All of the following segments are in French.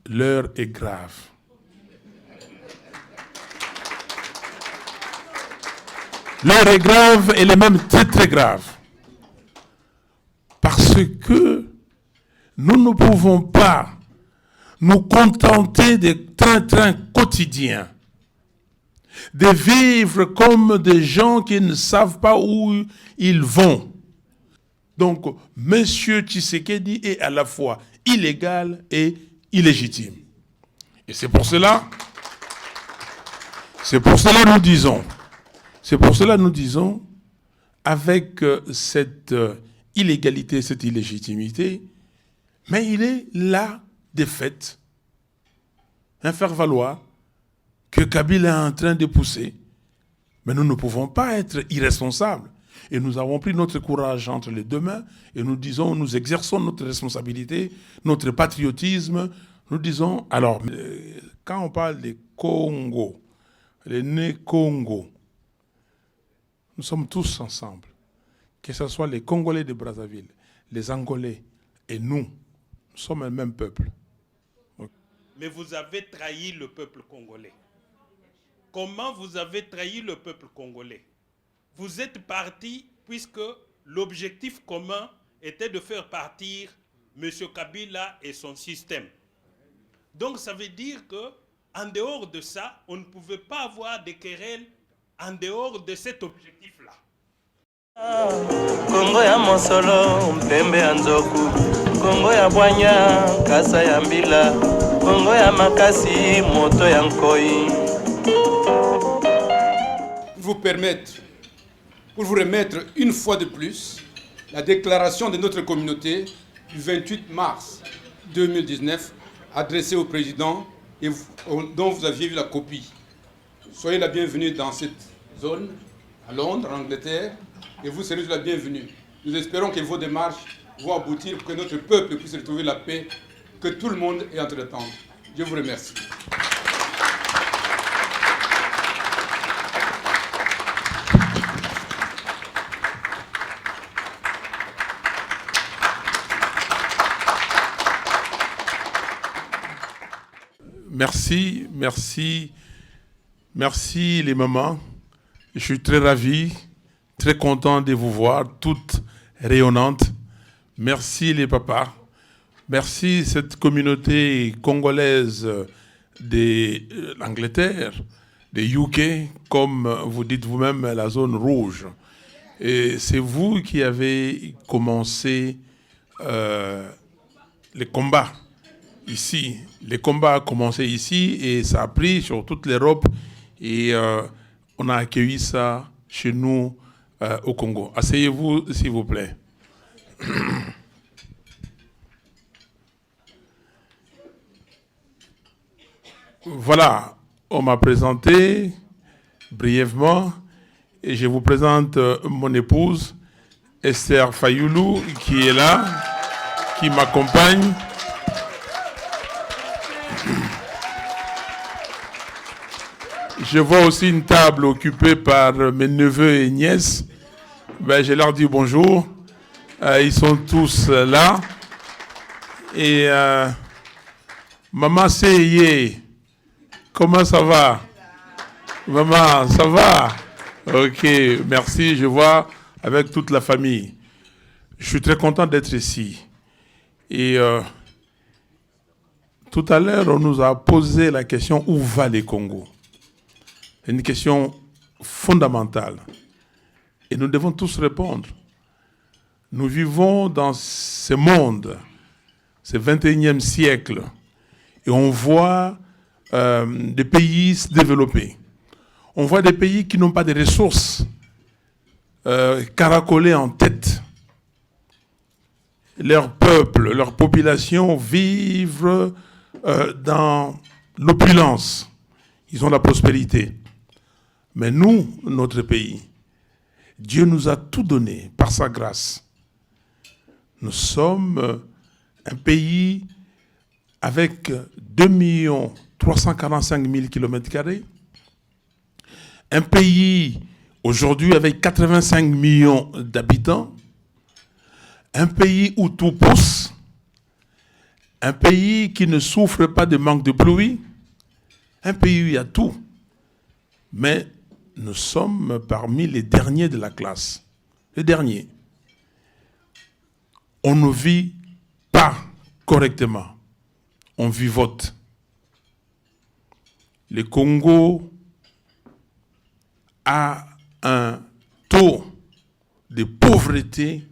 l'heure est grave. L'heure est grave, elle est même très très grave. Parce que nous ne pouvons pas nous contenter des train-train quotidiens, de vivre comme des gens qui ne savent pas où ils vont. Donc, M. Tshisekedi est à la fois illégal et illégitime. Et c'est pour cela nous disons, avec cette illégalité, cette illégitimité, mais il est là de fait, un faire-valoir que Kabila est en train de pousser. Mais nous ne pouvons pas être irresponsables. Et nous avons pris notre courage entre les deux mains et nous disons, nous exerçons notre responsabilité, notre patriotisme. Nous disons, alors, quand on parle des Congo, les Né-Congo, nous sommes tous ensemble. Que ce soit les Congolais de Brazzaville, les Angolais et nous sommes le même peuple. Mais vous avez trahi le peuple congolais. Comment vous avez trahi le peuple congolais? Vous êtes parti puisque l'objectif commun était de faire partir M. Kabila et son système. Donc ça veut dire qu'en dehors de ça, on ne pouvait pas avoir des querelles en dehors de cet objectif-là. Congo ya Mosolo, Mpembe ya Nzoku, Congo ya Bwanya, Kasa ya Mbila, Congo ya Makasi, Moto ya Nkoi. Pour vous remettre une fois de plus la déclaration de notre communauté du 28 mars 2019 adressée au président et dont vous aviez vu la copie. Soyez la bienvenue dans cette zone, à Londres, en Angleterre, et vous serez la bienvenue. Nous espérons que vos démarches vont aboutir pour que notre peuple puisse retrouver la paix que tout le monde est en train d'attendre. Je vous remercie. Merci les mamans. Je suis très ravi, très content de vous voir, toutes rayonnantes. Merci les papas. Merci cette communauté congolaise de l'Angleterre, des UK, comme vous dites vous-même, la zone rouge. Et c'est vous qui avez commencé les combats ici. Les combats ont commencé ici et ça a pris sur toute l'Europe et on a accueilli ça chez nous au Congo. Asseyez-vous, s'il vous plaît. Voilà, on m'a présenté brièvement et je vous présente mon épouse Esther Fayoulou qui est là, qui m'accompagne. Je vois aussi une table occupée par mes neveux et nièces. Ben, je leur dis bonjour. Ils sont tous là. Et maman Seye, comment ça va? Maman, ça va? Ok, merci. Je vois avec toute la famille. Je suis très content d'être ici. Et tout à l'heure, on nous a posé la question où va le Congo? C'est une question fondamentale. Et nous devons tous répondre. Nous vivons dans ce monde, ce 21e siècle, et on voit des pays se développer. On voit des pays qui n'ont pas de ressources caracolés en tête. Leur peuple, leur population vivent dans l'opulence. Ils ont la prospérité. Mais nous, notre pays, Dieu nous a tout donné par sa grâce. Nous sommes un pays avec 2 345 000 km². Un pays aujourd'hui avec 85 millions d'habitants. Un pays où tout pousse. un pays qui ne souffre pas de manque de pluie, un pays où il y a tout. Mais nous sommes parmi les derniers de la classe. Les derniers. On ne vit pas correctement. On vivote. Le Congo a un taux de pauvreté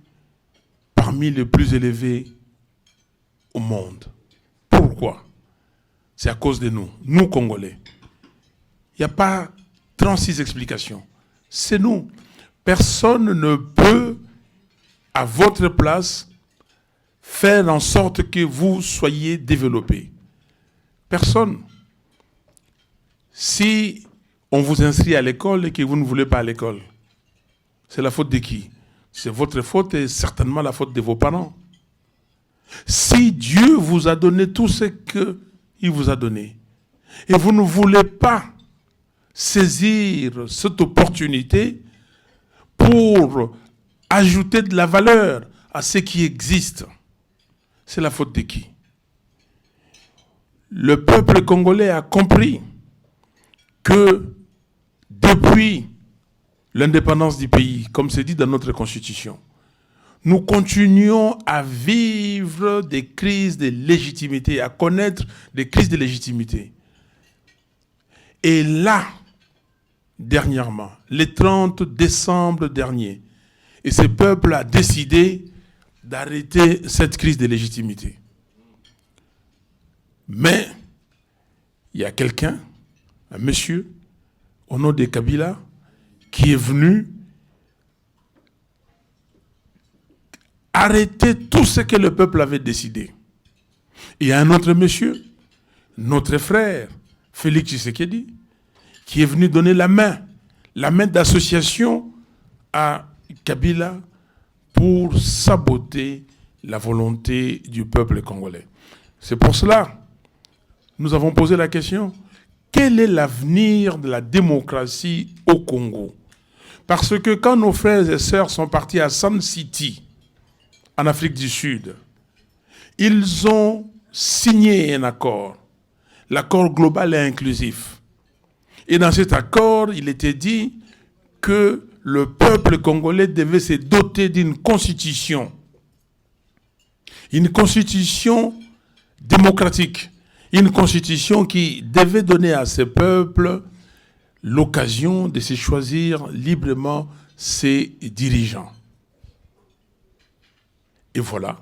parmi les plus élevés au monde. Pourquoi? C'est à cause de nous, nous Congolais. Il n'y a pas 36 explications. C'est nous. Personne ne peut, à votre place, faire en sorte que vous soyez développés. Personne. Si on vous inscrit à l'école et que vous ne voulez pas à l'école, c'est la faute de qui? C'est votre faute et certainement la faute de vos parents. Si Dieu vous a donné tout ce qu'il vous a donné, et vous ne voulez pas saisir cette opportunité pour ajouter de la valeur à ce qui existe, c'est la faute de qui? Le peuple congolais a compris que depuis l'indépendance du pays, comme c'est dit dans notre constitution, nous continuons à vivre des crises de légitimité, à connaître des crises de légitimité. Et là, dernièrement, le 30 décembre dernier, et ce peuple a décidé d'arrêter cette crise de légitimité. Mais il y a quelqu'un, un monsieur, au nom de Kabila, qui est venu arrêter tout ce que le peuple avait décidé. Il y a un autre monsieur, notre frère, Félix Tshisekedi, qui est venu donner la main d'association à Kabila pour saboter la volonté du peuple congolais. C'est pour cela que nous avons posé la question, quel est l'avenir de la démocratie au Congo? Parce que quand nos frères et sœurs sont partis à Sun City, en Afrique du Sud, ils ont signé un accord, l'accord global et inclusif. Et dans cet accord, il était dit que le peuple congolais devait se doter d'une constitution démocratique, une constitution qui devait donner à ce peuple l'occasion de se choisir librement ses dirigeants. Et voilà.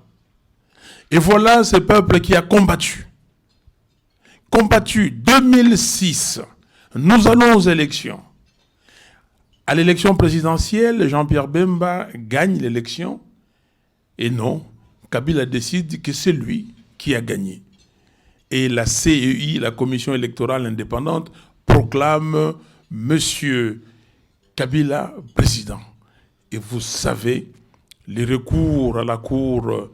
Et voilà ce peuple qui a combattu. Combattu 2006. Nous allons aux élections. À l'élection présidentielle, Jean-Pierre Bemba gagne l'élection. Et non, Kabila décide que c'est lui qui a gagné. Et la CEI, la Commission électorale indépendante, proclame M. Kabila président. Et vous savez, les recours à la Cour,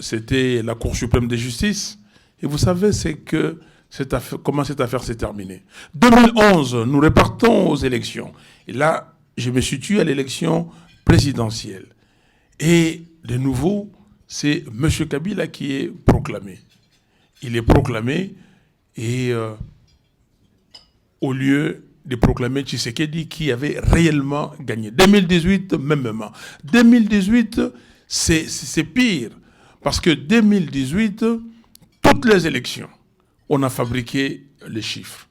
c'était la Cour suprême de justice. Et vous savez comment cette affaire s'est terminée. 2011, nous repartons aux élections. Et là, je me situe à l'élection présidentielle. Et de nouveau, c'est M. Kabila qui est proclamé. Il est proclamé et au lieu de proclamer Tshisekedi qui avait réellement gagné. 2018, mêmement. 2018, c'est pire. Parce que 2018, toutes les élections, on a fabriqué les chiffres.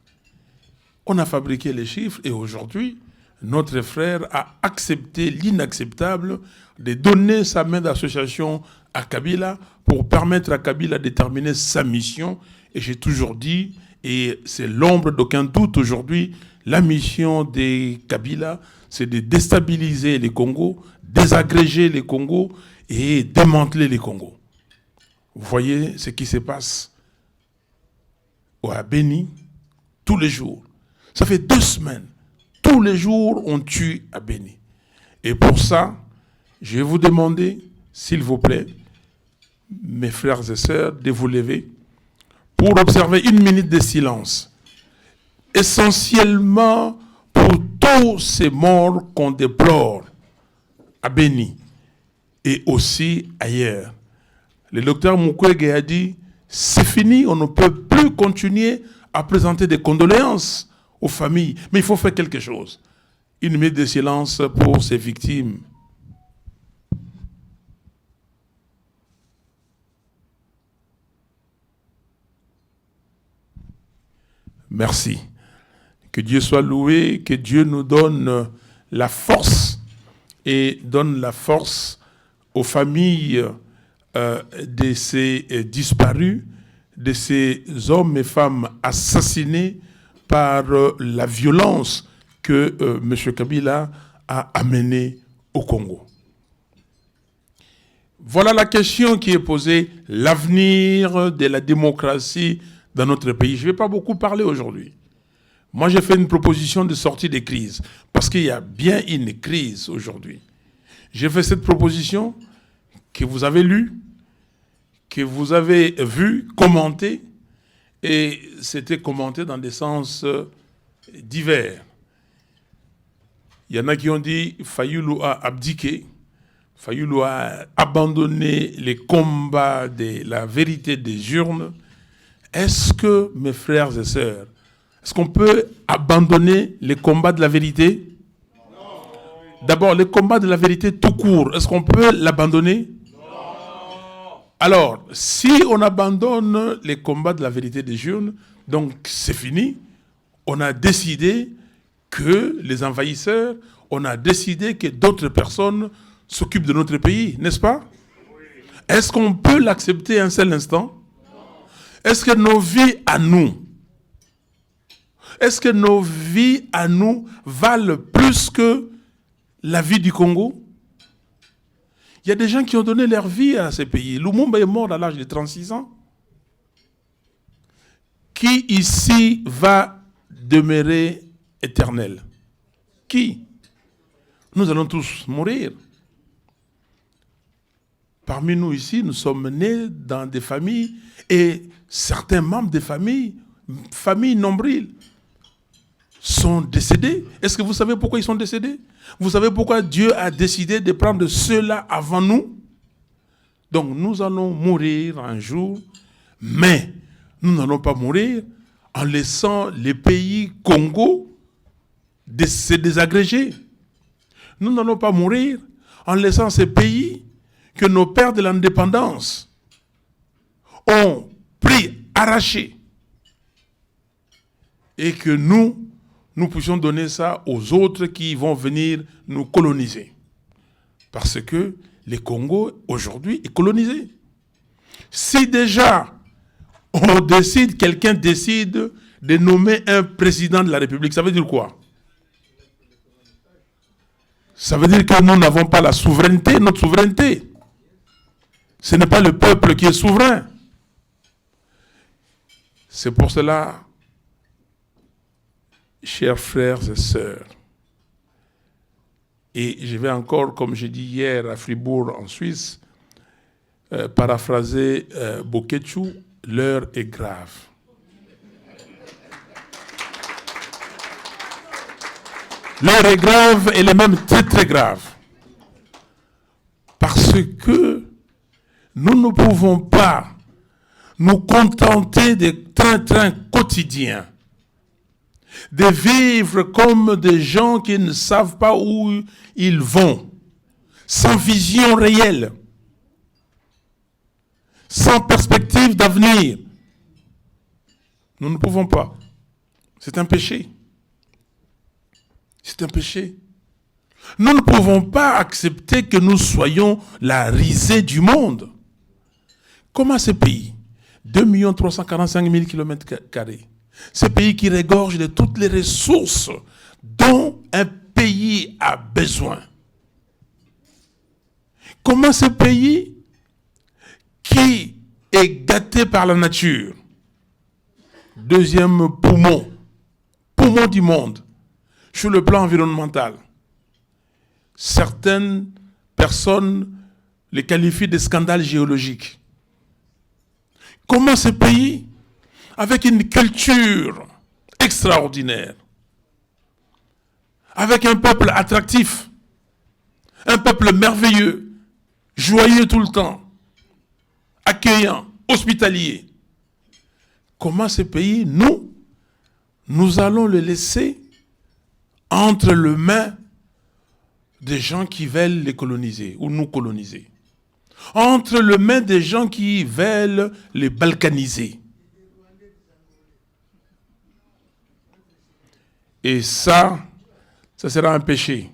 On a fabriqué les chiffres et aujourd'hui, notre frère a accepté l'inacceptable de donner sa main d'association à Kabila pour permettre à Kabila de terminer sa mission. Et j'ai toujours dit, et c'est l'ombre d'aucun doute aujourd'hui, la mission de Kabila, c'est de déstabiliser les Congos, désagréger les Congos et démanteler les Congos. Vous voyez ce qui se passe à Béni tous les jours. Ça fait 2 semaines. Tous les jours, on tue à Béni. Et pour ça, je vais vous demander, s'il vous plaît, mes frères et sœurs, de vous lever pour observer 1 minute de silence. Essentiellement pour tous ces morts qu'on déplore à Béni et aussi ailleurs. Le docteur Mukwege a dit, c'est fini, on ne peut plus continuer à présenter des condoléances aux familles. Mais il faut faire quelque chose. Une minute de silence pour ces victimes. Merci. Que Dieu soit loué, que Dieu nous donne la force et donne la force aux familles de ces disparus, de ces hommes et femmes assassinés par la violence que M. Kabila a amenée au Congo. Voilà la question qui est posée, l'avenir de la démocratie dans notre pays. Je ne vais pas beaucoup parler aujourd'hui. Moi, j'ai fait une proposition de sortie des crises, parce qu'il y a bien une crise aujourd'hui. J'ai fait cette proposition que vous avez lue, que vous avez vue, commentée, et c'était commenté dans des sens divers. Il y en a qui ont dit Fayulu a abdiqué, Fayulu a abandonné les combats de la vérité des urnes. Est-ce que, mes frères et sœurs, est-ce qu'on peut abandonner les combats de la vérité? Non. D'abord, les combats de la vérité tout court, est-ce qu'on peut l'abandonner? Non. Alors, si on abandonne les combats de la vérité des urnes, donc c'est fini. On a décidé que les envahisseurs, on a décidé que d'autres personnes s'occupent de notre pays, n'est-ce pas? Oui. Est-ce qu'on peut l'accepter un seul instant? Est-ce que nos vies à nous, valent plus que la vie du Congo? Il y a des gens qui ont donné leur vie à ces pays. Lumumba est mort à l'âge de 36 ans. Qui ici va demeurer éternel? Qui? Nous allons tous mourir. Parmi nous ici, nous sommes nés dans des familles et certains membres des familles nombriles, sont décédés. Est-ce que vous savez pourquoi ils sont décédés? Vous savez pourquoi Dieu a décidé de prendre ceux-là avant nous? Donc nous allons mourir un jour, mais nous n'allons pas mourir en laissant les pays Congo se désagréger. Nous n'allons pas mourir en laissant ces pays que nos pères de l'indépendance ont pris, arraché, et que nous puissions donner ça aux autres qui vont venir nous coloniser. Parce que le Congo, aujourd'hui, est colonisé. Si déjà, quelqu'un décide de nommer un président de la République, ça veut dire quoi? Ça veut dire que nous n'avons pas la souveraineté, notre souveraineté. Ce n'est pas le peuple qui est souverain. C'est pour cela, chers frères et sœurs, et je vais encore, comme j'ai dit hier à Fribourg en Suisse, paraphraser Bokechu, l'heure est grave. L'heure est grave, elle est même très très grave. Parce que nous ne pouvons pas nous contenter des trains quotidiens, de vivre comme des gens qui ne savent pas où ils vont, sans vision réelle, sans perspective d'avenir. Nous ne pouvons pas. C'est un péché. C'est un péché. Nous ne pouvons pas accepter que nous soyons la risée du monde. Comment ce pays, 2 345 000 km², ce pays qui regorge de toutes les ressources dont un pays a besoin. Comment ce pays qui est gâté par la nature, deuxième poumon du monde, sur le plan environnemental, certaines personnes les qualifient de scandales géologiques. Comment ce pays, avec une culture extraordinaire, avec un peuple attractif, un peuple merveilleux, joyeux tout le temps, accueillant, hospitalier. Comment ce pays, nous allons le laisser entre les mains des gens qui veulent les coloniser ou nous coloniser, entre les mains des gens qui veulent les balkaniser. Et ça sera un péché.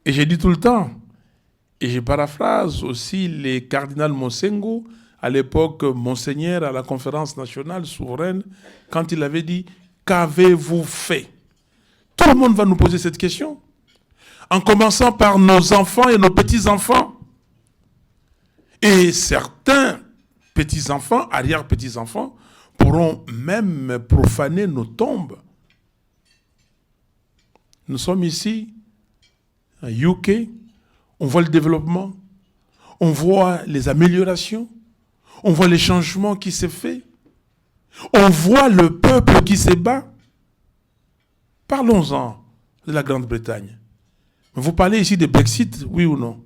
Et j'ai dit tout le temps, et je paraphrase aussi les cardinal Monsengo, à l'époque Monseigneur à la conférence nationale souveraine, quand il avait dit « Qu'avez-vous fait ?» Tout le monde va nous poser cette question, en commençant par nos enfants et nos petits-enfants. Et certains petits-enfants, arrière-petits-enfants, pourront même profaner nos tombes. Nous sommes ici, à UK, on voit le développement, on voit les améliorations, on voit les changements qui se font, on voit le peuple qui se bat. Parlons-en de la Grande-Bretagne. Vous parlez ici de Brexit, oui ou non?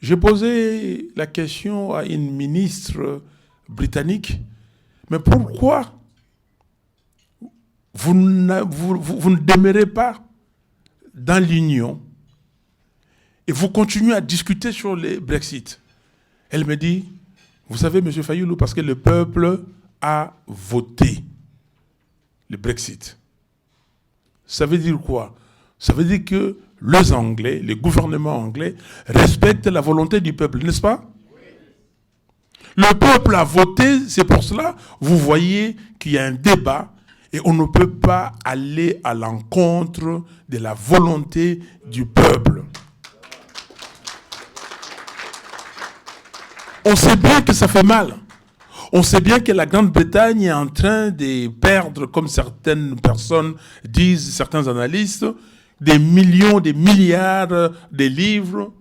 J'ai posé la question à une ministre britannique, mais pourquoi vous ne demeurez pas dans l'Union et vous continuez à discuter sur le Brexit? Elle me dit, vous savez, M. Fayoulou, parce que le peuple a voté le Brexit. Ça veut dire quoi? Ça veut dire que les Anglais, les gouvernements anglais, respectent la volonté du peuple, n'est-ce pas? Le peuple a voté, c'est pour cela, vous voyez qu'il y a un débat et on ne peut pas aller à l'encontre de la volonté du peuple. On sait bien que ça fait mal. On sait bien que la Grande-Bretagne est en train de perdre, comme certaines personnes disent, certains analystes, des millions, des milliards de livres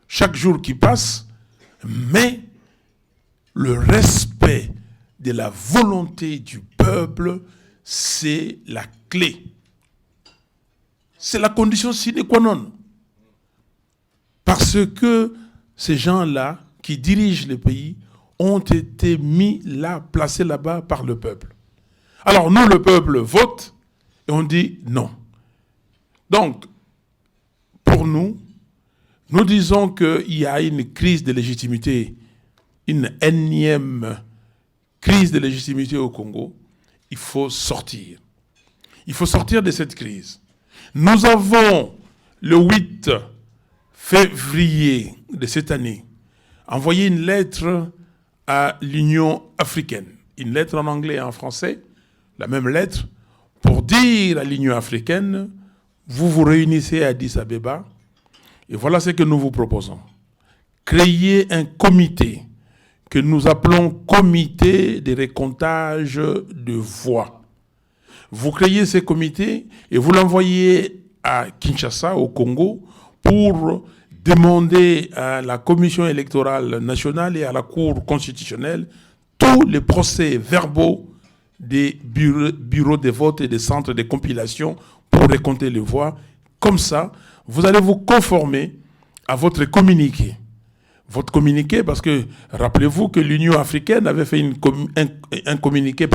chaque jour qui passe. Mais le respect de la volonté du peuple, c'est la clé. C'est la condition sine qua non. Parce que ces gens-là qui dirigent le pays ont été mis là, placés là-bas par le peuple. Alors nous, le peuple, vote et on dit non. Donc, pour nous, nous disons qu'il y a une crise de légitimité, une énième crise de légitimité au Congo. Il faut sortir. Il faut sortir de cette crise. Nous avons, le 8 février de cette année, envoyé une lettre à l'Union africaine. Une lettre en anglais et en français, la même lettre, pour dire à l'Union africaine, vous vous réunissez à Addis Abeba, et voilà ce que nous vous proposons. Créer un comité que nous appelons comité de récomptage de voix. Vous créez ce comité et vous l'envoyez à Kinshasa, au Congo, pour demander à la Commission électorale nationale et à la Cour constitutionnelle tous les procès-verbaux des bureaux de vote et des centres de compilation pour récompter les voix. Comme ça, vous allez vous conformer à votre communiqué. Votre communiqué, parce que rappelez-vous que l'Union africaine avait fait un communiqué,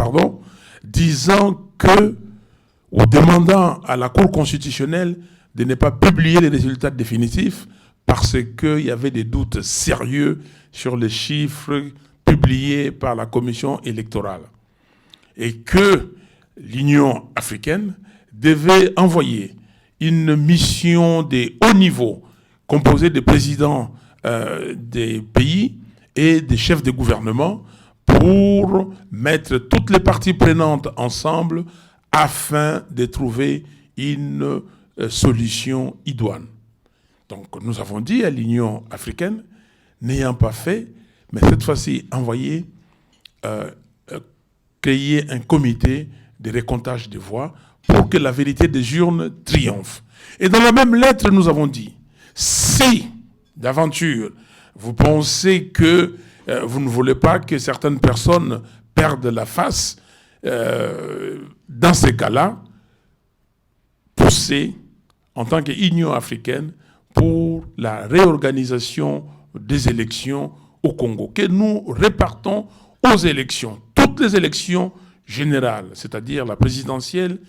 disant que, ou demandant à la Cour constitutionnelle de ne pas publier les résultats définitifs parce qu'il y avait des doutes sérieux sur les chiffres publiés par la Commission électorale. Et que l'Union africaine devait envoyer une mission de haut niveau composée de présidents des pays et des chefs de gouvernement pour mettre toutes les parties prenantes ensemble afin de trouver une solution idoine. Donc nous avons dit à l'Union africaine, n'ayant pas fait, mais cette fois-ci envoyer, créer un comité de récomptage des voix pour que la vérité des urnes triomphe. Et dans la même lettre, nous avons dit, si d'aventure vous pensez que vous ne voulez pas que certaines personnes perdent la face, dans ces cas-là, poussez en tant qu'Union africaine pour la réorganisation des élections au Congo, que nous répartons aux élections, toutes les élections générales, c'est-à-dire la présidentielle,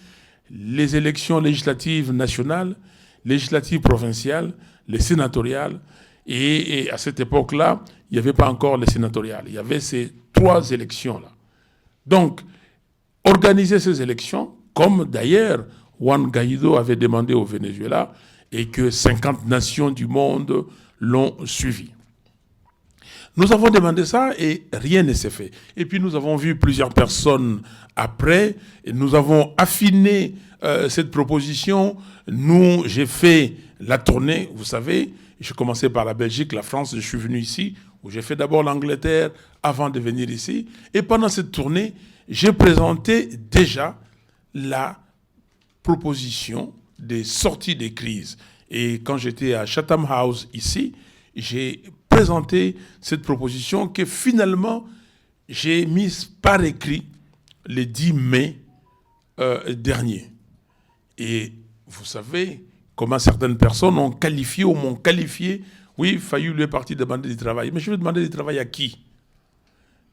les élections législatives nationales, législatives provinciales, les sénatoriales, et à cette époque-là, il n'y avait pas encore les sénatoriales, il y avait ces 3 élections-là. Donc, organiser ces élections, comme d'ailleurs Juan Guaido avait demandé au Venezuela, et que 50 nations du monde l'ont suivi. Nous avons demandé ça et rien ne s'est fait. Et puis nous avons vu plusieurs personnes après, et nous avons affiné cette proposition. J'ai fait la tournée, vous savez, j'ai commencé par la Belgique, la France, je suis venu ici, où j'ai fait d'abord l'Angleterre avant de venir ici. Et pendant cette tournée, j'ai présenté déjà la proposition des sorties des crises. Et quand j'étais à Chatham House ici, j'ai présenté cette proposition que finalement j'ai mise par écrit le 10 mai dernier. Et vous savez comment certaines personnes ont qualifié ou m'ont qualifié, oui, Fayulu est parti demander du travail. Mais je vais demander du travail à qui?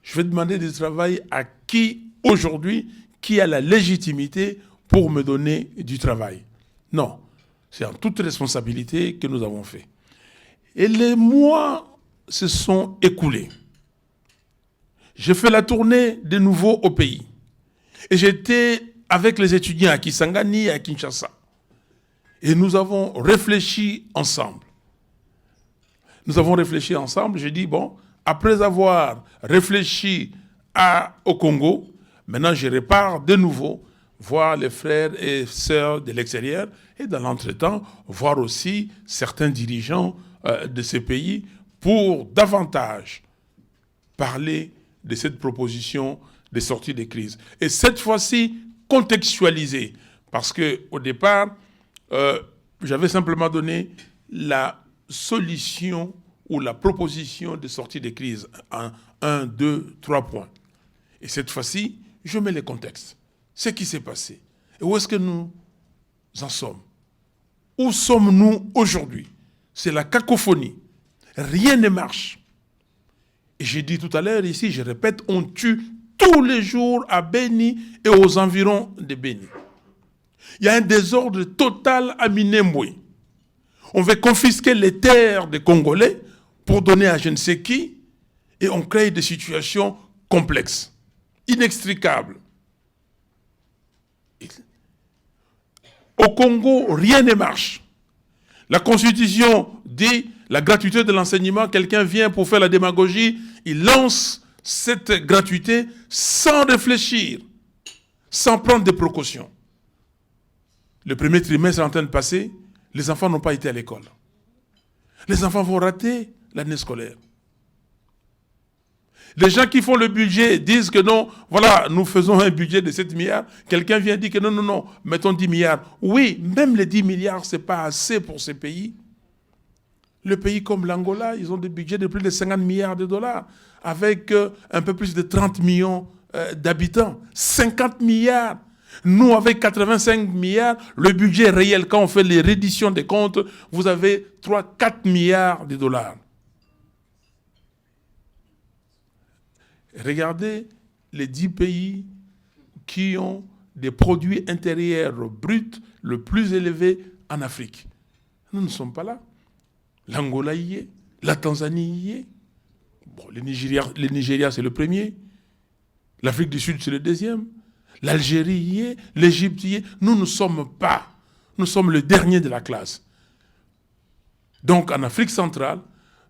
Je vais demander du travail à qui aujourd'hui, qui a la légitimité pour me donner du travail? Non, c'est en toute responsabilité que nous avons fait. Et les mois se sont écoulés. J'ai fait la tournée de nouveau au pays. Et j'étais avec les étudiants à Kisangani et à Kinshasa. Et nous avons réfléchi ensemble. J'ai dit, bon, après avoir réfléchi au Congo, maintenant je repars de nouveau voir les frères et sœurs de l'extérieur et dans l'entretemps, voir aussi certains dirigeants de ces pays pour davantage parler de cette proposition de sortie des crises. Et cette fois-ci, contextualisée, parce qu'au départ, j'avais simplement donné la solution ou la proposition de sortie des crises en 1, 2, 3 points. Et cette fois-ci, je mets les contextes. Ce qui s'est passé. Et où est-ce que nous en sommes? Où sommes-nous aujourd'hui? C'est la cacophonie. Rien ne marche. Et j'ai dit tout à l'heure ici, je répète, on tue tous les jours à Beni et aux environs de Beni. Il y a un désordre total à Minembwe. On veut confisquer les terres des Congolais pour donner à je ne sais qui, et on crée des situations complexes, inextricables. Au Congo, rien ne marche. La Constitution dit la gratuité de l'enseignement, quelqu'un vient pour faire la démagogie, il lance cette gratuité sans réfléchir, sans prendre des précautions. Le premier trimestre est en train de passer, les enfants n'ont pas été à l'école. Les enfants vont rater l'année scolaire. Les gens qui font le budget disent que non, voilà, nous faisons un budget de 7 milliards. Quelqu'un vient dire que non, mettons 10 milliards. Oui, même les 10 milliards, ce n'est pas assez pour ces pays. Les pays comme l'Angola, ils ont des budgets de plus de 50 milliards de dollars, avec un peu plus de 30 millions d'habitants. 50 milliards. Nous, avec 85 milliards, le budget réel, quand on fait les redditions des comptes, vous avez 3-4 milliards de dollars. Regardez les 10 pays qui ont des produits intérieurs bruts le plus élevés en Afrique. Nous ne sommes pas là. L'Angola y est, la Tanzanie y est. Bon, le Nigeria, c'est le premier. L'Afrique du Sud, c'est le deuxième. L'Algérie y est, l'Égypte y est. Nous ne sommes pas. Nous sommes le dernier de la classe. Donc, en Afrique centrale,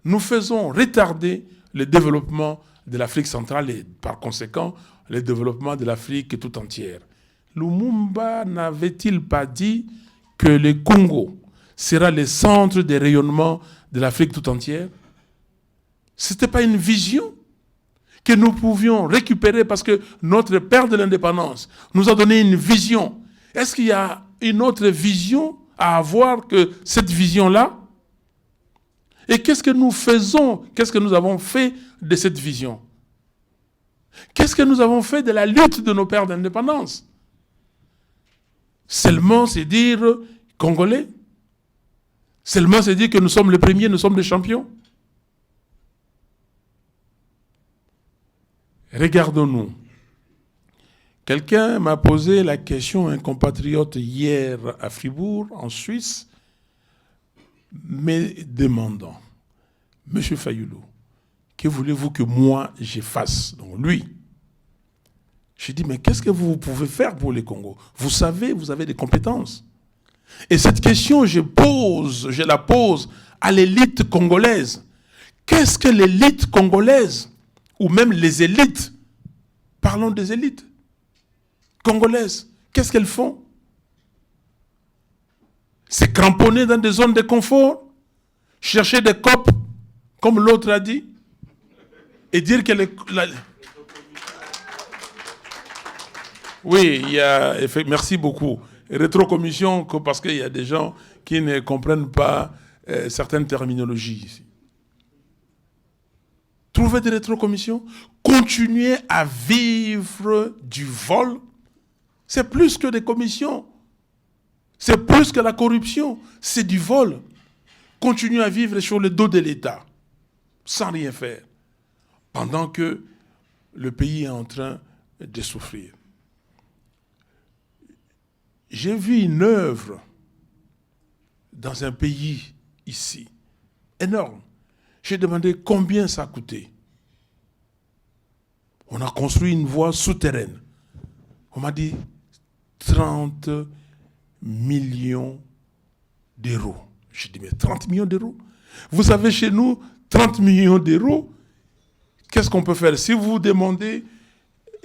nous faisons retarder le développement de l'Afrique centrale et par conséquent le développement de l'Afrique tout entière. Lumumba n'avait-il pas dit que le Congo sera le centre de rayonnement de l'Afrique tout entière? Ce n'était pas une vision que nous pouvions récupérer parce que notre père de l'indépendance nous a donné une vision. Est-ce qu'il y a une autre vision à avoir que cette vision-là? Et qu'est-ce que nous faisons? Qu'est-ce que nous avons fait de cette vision? Qu'est-ce que nous avons fait de la lutte de nos pères d'indépendance? Seulement c'est dire Congolais? Seulement c'est dire que nous sommes les premiers, nous sommes les champions? Regardons-nous. Quelqu'un m'a posé la question, un compatriote hier à Fribourg, en Suisse, me demandant, Monsieur Fayoulou, que voulez-vous que moi je fasse? Donc lui, j'ai dit, mais qu'est-ce que vous pouvez faire pour les Congos? Vous savez, vous avez des compétences. Et cette question, je la pose à l'élite congolaise. Qu'est-ce que l'élite congolaise, ou même les élites, parlons des élites congolaises, qu'est-ce qu'elles font? C'est cramponner dans des zones de confort, chercher des copes, comme l'autre a dit, et dire que Oui, il y a... Merci beaucoup. Rétrocommission, parce qu'il y a des gens qui ne comprennent pas certaines terminologies ici. Trouver des rétrocommissions, continuer à vivre du vol, c'est plus que des commissions. C'est plus que la corruption, c'est du vol. Continuer à vivre sur le dos de l'État, sans rien faire, pendant que le pays est en train de souffrir. J'ai vu une œuvre dans un pays ici, énorme. J'ai demandé combien ça a coûté. On a construit une voie souterraine. On m'a dit 30 millions d'euros. J'ai dit, mais 30 millions d'euros? Vous savez, chez nous, 30 millions d'euros, qu'est-ce qu'on peut faire? Si vous demandez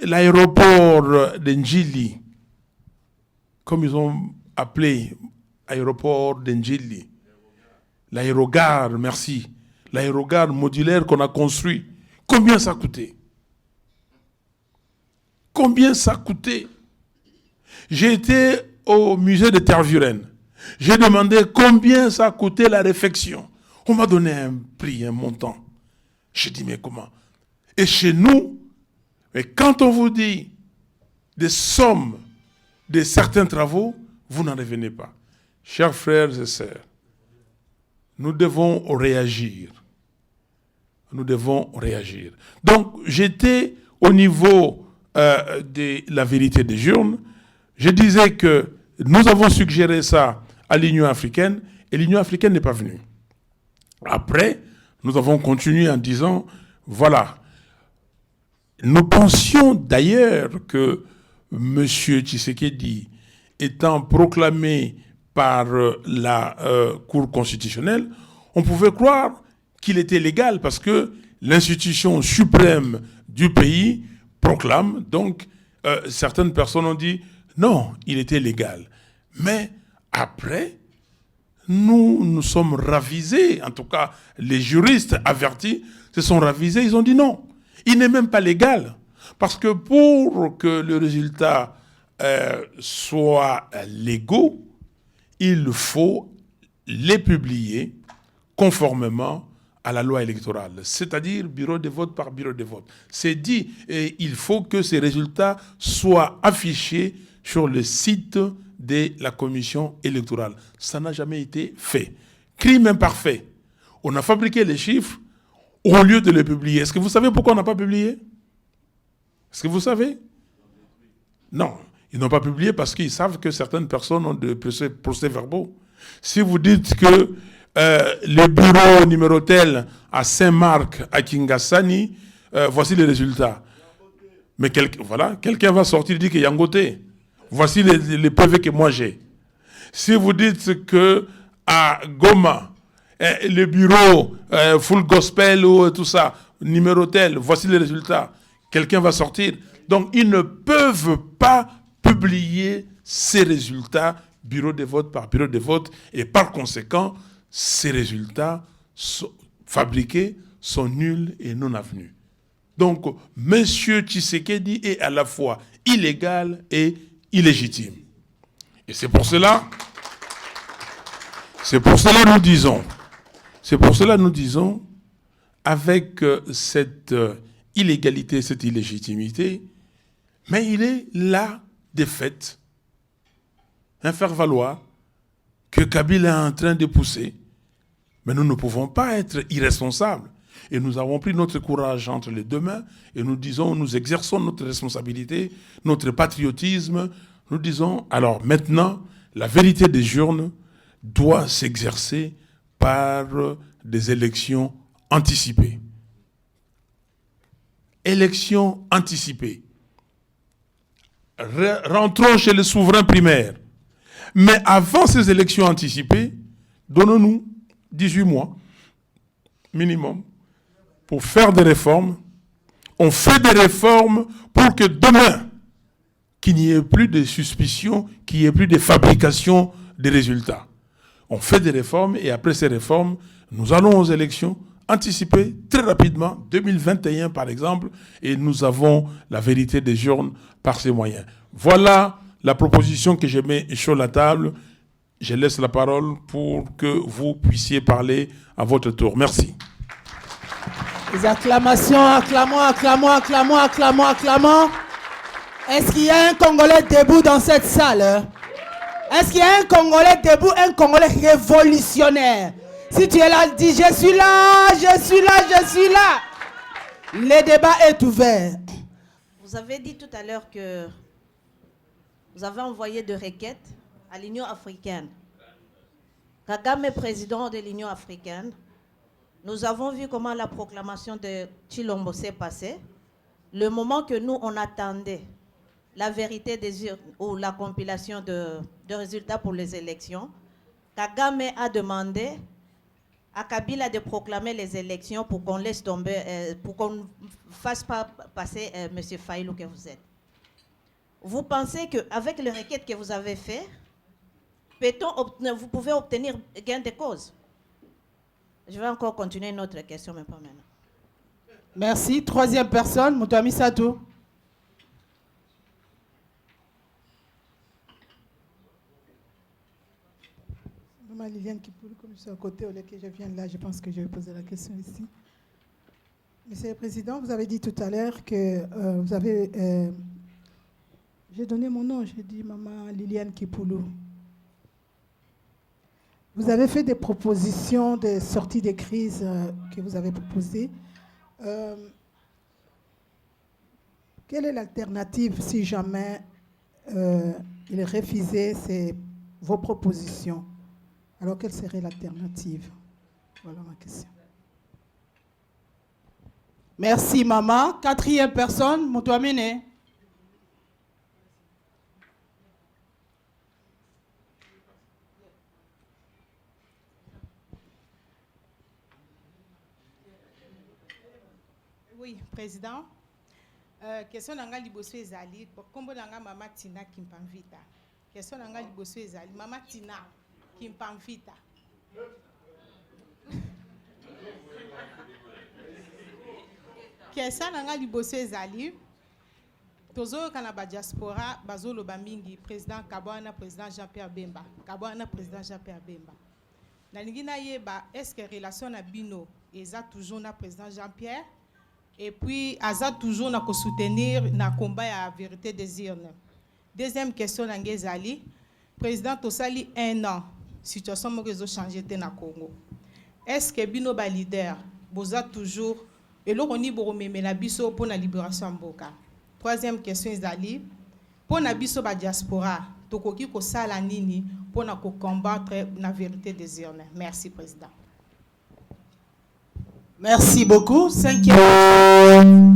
l'aéroport d'Ndjili, comme ils ont appelé aéroport d'Ndjili, l'aérogare, merci, l'aérogare modulaire qu'on a construit, combien ça a coûté? Combien ça a coûté? J'ai été au musée de Tervuren. J'ai demandé combien ça a coûté la réfection. On m'a donné un prix, un montant. J'ai dit, mais comment? Et chez nous, mais quand on vous dit des sommes de certains travaux, vous n'en revenez pas. Chers frères et sœurs, nous devons réagir. Nous devons réagir. Donc, j'étais au niveau de la vérité des urnes. Je disais que nous avons suggéré ça à l'Union africaine et l'Union africaine n'est pas venue. Après, nous avons continué en disant, voilà, nous pensions d'ailleurs que M. Tshisekedi, étant proclamé par la Cour constitutionnelle, on pouvait croire qu'il était légal parce que l'institution suprême du pays proclame. Donc, certaines personnes ont dit, non, il était légal. Mais après, nous sommes ravisés, en tout cas les juristes avertis se sont ravisés, ils ont dit non, il n'est même pas légal. Parce que pour que le résultat soit légaux, il faut les publier conformément à la loi électorale, c'est-à-dire bureau de vote par bureau de vote. C'est dit, et il faut que ces résultats soient affichés sur le site de la commission électorale. Ça n'a jamais été fait. Crime imparfait. On a fabriqué les chiffres au lieu de les publier. Est-ce que vous savez pourquoi on n'a pas publié? Est-ce que vous savez? Non, ils n'ont pas publié parce qu'ils savent que certaines personnes ont des procès-verbaux. Si vous dites que les bureaux numéro tel à Saint-Marc, à Kingasani, voici les résultats. Mais quelqu'un va sortir et dire qu'il y a Yangote. Voici les PV que moi j'ai. Si vous dites que à Goma, le bureau Full Gospel ou tout ça, numéro tel, voici les résultats. Quelqu'un va sortir. Donc, ils ne peuvent pas publier ces résultats, bureau de vote par bureau de vote, et par conséquent, ces résultats fabriqués sont nuls et non avenus. Donc, M. Tshisekedi est à la fois illégal et illégitime. Et c'est pour cela nous disons, avec cette illégalité, cette illégitimité, mais il est là de fait, un faire-valoir que Kabila est en train de pousser. Mais nous ne pouvons pas être irresponsables. Et nous avons pris notre courage entre les deux mains et nous exerçons notre responsabilité, notre patriotisme. Nous disons, alors maintenant, la vérité des urnes doit s'exercer par des élections anticipées. Élections anticipées. Rentrons chez les souverains primaires. Mais avant ces élections anticipées, donnons-nous 18 mois minimum pour faire des réformes. On fait des réformes pour que demain, qu'il n'y ait plus de suspicions, qu'il n'y ait plus de fabrication des résultats. On fait des réformes et après ces réformes, nous allons aux élections anticipées très rapidement, 2021 par exemple, et nous avons la vérité des urnes par ces moyens. Voilà la proposition que je mets sur la table. Je laisse la parole pour que vous puissiez parler à votre tour. Merci. Les acclamations, acclamons, acclamons, acclamons, acclamons, acclamons. Est-ce qu'il y a un Congolais debout dans cette salle? Est-ce qu'il y a un Congolais debout, un Congolais révolutionnaire? Si tu es là, dis je suis là, je suis là, je suis là. Le débat est ouvert. Vous avez dit tout à l'heure que vous avez envoyé des requêtes à l'Union africaine. Kagame est président de l'Union africaine. Nous avons vu comment la proclamation de Tshilombo s'est passée. Le moment que nous, on attendait la vérité des urnes ou la compilation de résultats pour les élections, Kagame a demandé à Kabila de proclamer les élections pour qu'on laisse tomber, pour qu'on ne fasse pas passer M. Fayulu que vous êtes. Vous pensez qu'avec les requêtes que vous avez faites, vous pouvez obtenir gain de cause? Je vais encore continuer une autre question, mais pas maintenant. Merci. Troisième personne, Moutouami Satou. Maman Liliane Kipoulou, comme je suis à côté, au lieu que je vienne là, je pense que je vais poser la question ici. Monsieur le Président, vous avez dit tout à l'heure que vous avez... j'ai donné mon nom, j'ai dit Maman Liliane Kipoulou. Vous avez fait des propositions de sortie des crises que vous avez proposées. Quelle est l'alternative si jamais il refusait vos propositions? Alors, quelle serait l'alternative? Voilà ma question. Merci, maman. Quatrième personne, Moutouamine. Oui, Président. Question nanga liboso ezali, kombo nanga Mama Tina Kimpamvita. Question nanga liboso ezali, Mama Tina Kimpamvita. Question nanga liboso ezali, tozo kana ba diaspora bazolo mingi président Kabwana, président Jean-Pierre Bemba. Kabwana, président Jean-Pierre Bemba. Nalingi na yeba, est-ce que relation na bino eza toujours na président Jean-Pierre? Et puis, Aza toujours na soutenir na combat à vérité des urnes. Deuxième question, Nangezali. Président Tosali, 1 an, situation a changé na Congo. Est-ce que bino ba leader, boza toujours, et l'on y boromeme na biso pour la libération mboka? Troisième question, Zali. Pour la biso ba diaspora, tokoki ko sala nini pour na ko combattre la vérité des urnes? Merci, Président. Merci beaucoup. Cinquième.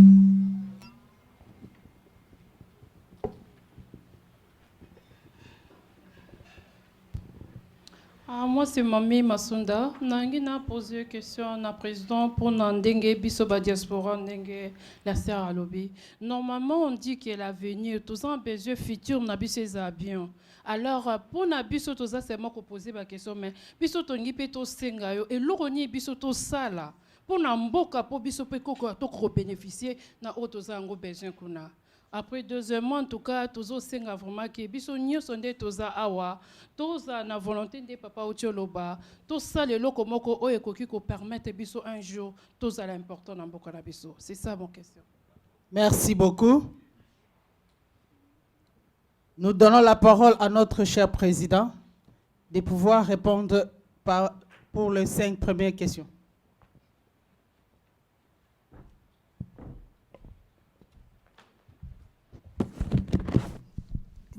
Moi, c'est Mami Masunda. Nangina posé une question au président pour Nandenge Bisoba Diaspora Nandenge la Serre à Lobby. Normalement, on dit que l'avenir, tous en besoin futur, n'a pas bien. Alors, pour Nabiso, tout ça, c'est moi qui pose la question, mais Biso Tongi Peto Sengayo et l'Oroni Biso to Sala. Pour Namboka, pour Biso Peko, to bénéficier, na auto zango besoin kuna. Après, deuxièmement, en tout cas, tous os senga vraiment que biso nyo sonde toza awa, toza na volonté de papa Otioloba, tout ça les locaux moko o ekoki ko permettre biso un jour, toza l'important dans beaucoup na biso. C'est ça mon question. Merci beaucoup. Nous donnons la parole à notre cher président de pouvoir répondre pour les 5 premières questions.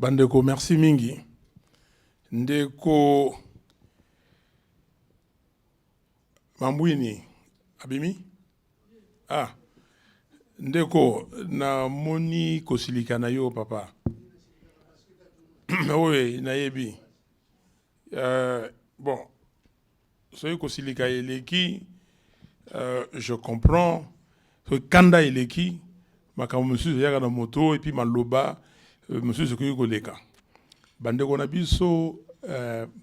Bandeko, merci mingi. Ndeko Mambwini, Abimi? Ah, Ndeko, na moni kosilika na yo, papa. Oui, na yebi. Bon, soy kosilika eleki, je comprends. Kanda eleki, makambo monsieur yaga na moto, et puis maloba, monsieur sokoyi koleka. Bandeko na biso,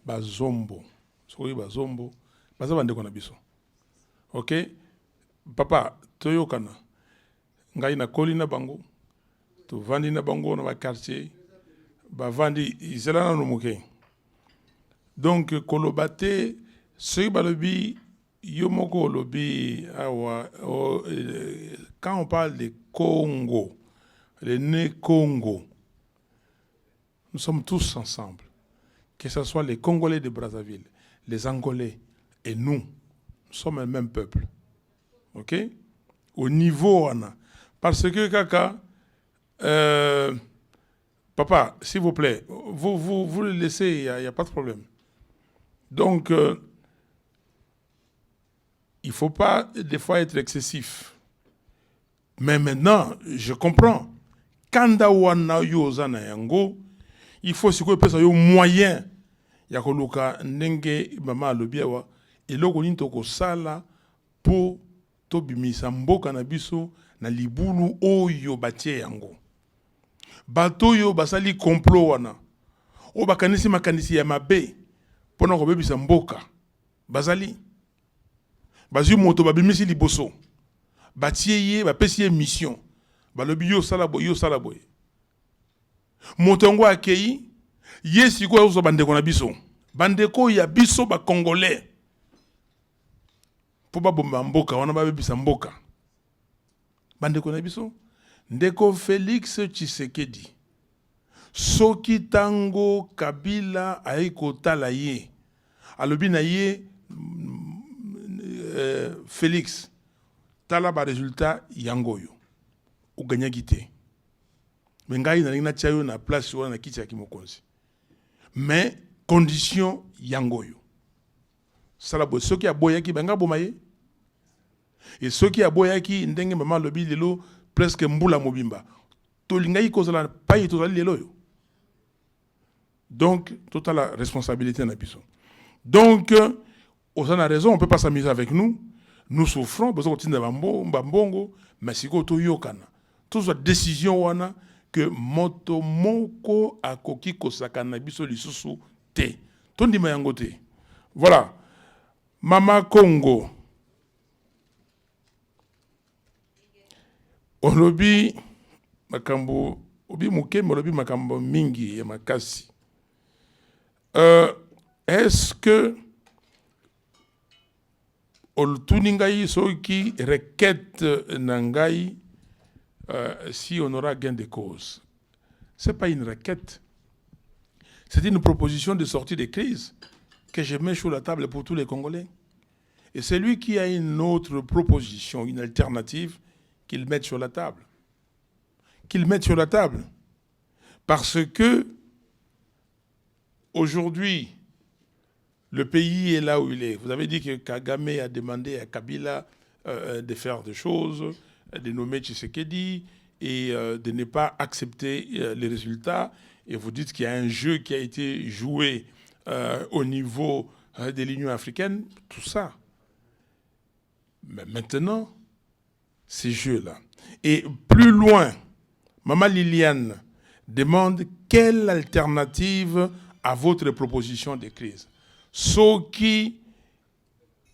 bazombo. Sokoyi bazombo, baza bandeko na biso. Ok? Papa, toyo kana. Ngai na koli na bango. To vandi na bango na ba quartier. Ba vandi izela na nomuke. Donc kolobate soki balobi yomoko lobi awa quand on parle de Congo, le né Congo, nous sommes tous ensemble. Que ce soit les Congolais de Brazzaville, les Angolais et nous sommes le même peuple. Ok? Au niveau, on a. Parce que, Kaka, papa, s'il vous plaît, vous le laissez, il n'y a pas de problème. Donc, il ne faut pas, des fois, être excessif. Mais maintenant, je comprends. Quand on yango, il faut se que ça moyen. Yakoluka ndenge mama lobiawa eloko nini toko sala po to bimisa mboka na biso na libulu oyo batie yango. Bato yo basali complot wana. O bakanisi makanisi ya mabe pona ko bebisa mboka. Bazali bazu moto babimisi liboso. Batie ye bapesi ye mission. Balobi yo sala boy yo sala boy. Moto ngo akei yesi ko uzo bandeko na biso. Bandeko ya biso ba Congolais. Po ba bomba mboka wana ba bebisa mboka. Bandeko na biso. Ndeko Félix Tshisekedi. Soki tango Kabila aiko tala ye. Alobi na ye Félix tala ba résultat yangoyo. Ou gagna gité. Mengai na chayo na place wana na kiti ya kimokonzi. Mais condition yangoyo. Salabo soki aboyaki banga bomaye. Et soki aboyaki ndenge mama lobi lelo presque mbula mobimba. Tolingai kozala paye tozali lelo yo. Donc toute la responsabilité na biso. Donc on a raison, on peut pas s'amuser avec nous. Nous souffrons parce qu'on tient mbongo mais siko to yokana. Toute cette décision wana que moto moko akoki kosaka na biso lisusu te. Tondi mayango te. Voilà. Mama Congo. Olobi makambo obi muke olobi makambo mingi ya makasi. Est-ce que Oltuningai soki requête nangai si on aura gain de cause? Ce n'est pas une requête. C'est une proposition de sortie de crise que je mets sur la table pour tous les Congolais. Et c'est lui qui a une autre proposition, une alternative, qu'il mette sur la table. Qu'il mette sur la table. Parce que aujourd'hui, le pays est là où il est. Vous avez dit que Kagame a demandé à Kabila de faire des choses, de nommer Tshisekedi et de ne pas accepter les résultats. Et vous dites qu'il y a un jeu qui a été joué au niveau de l'Union africaine, tout ça. Mais maintenant, ces jeux-là. Et plus loin, Maman Liliane demande quelle alternative à votre proposition de crise. Soki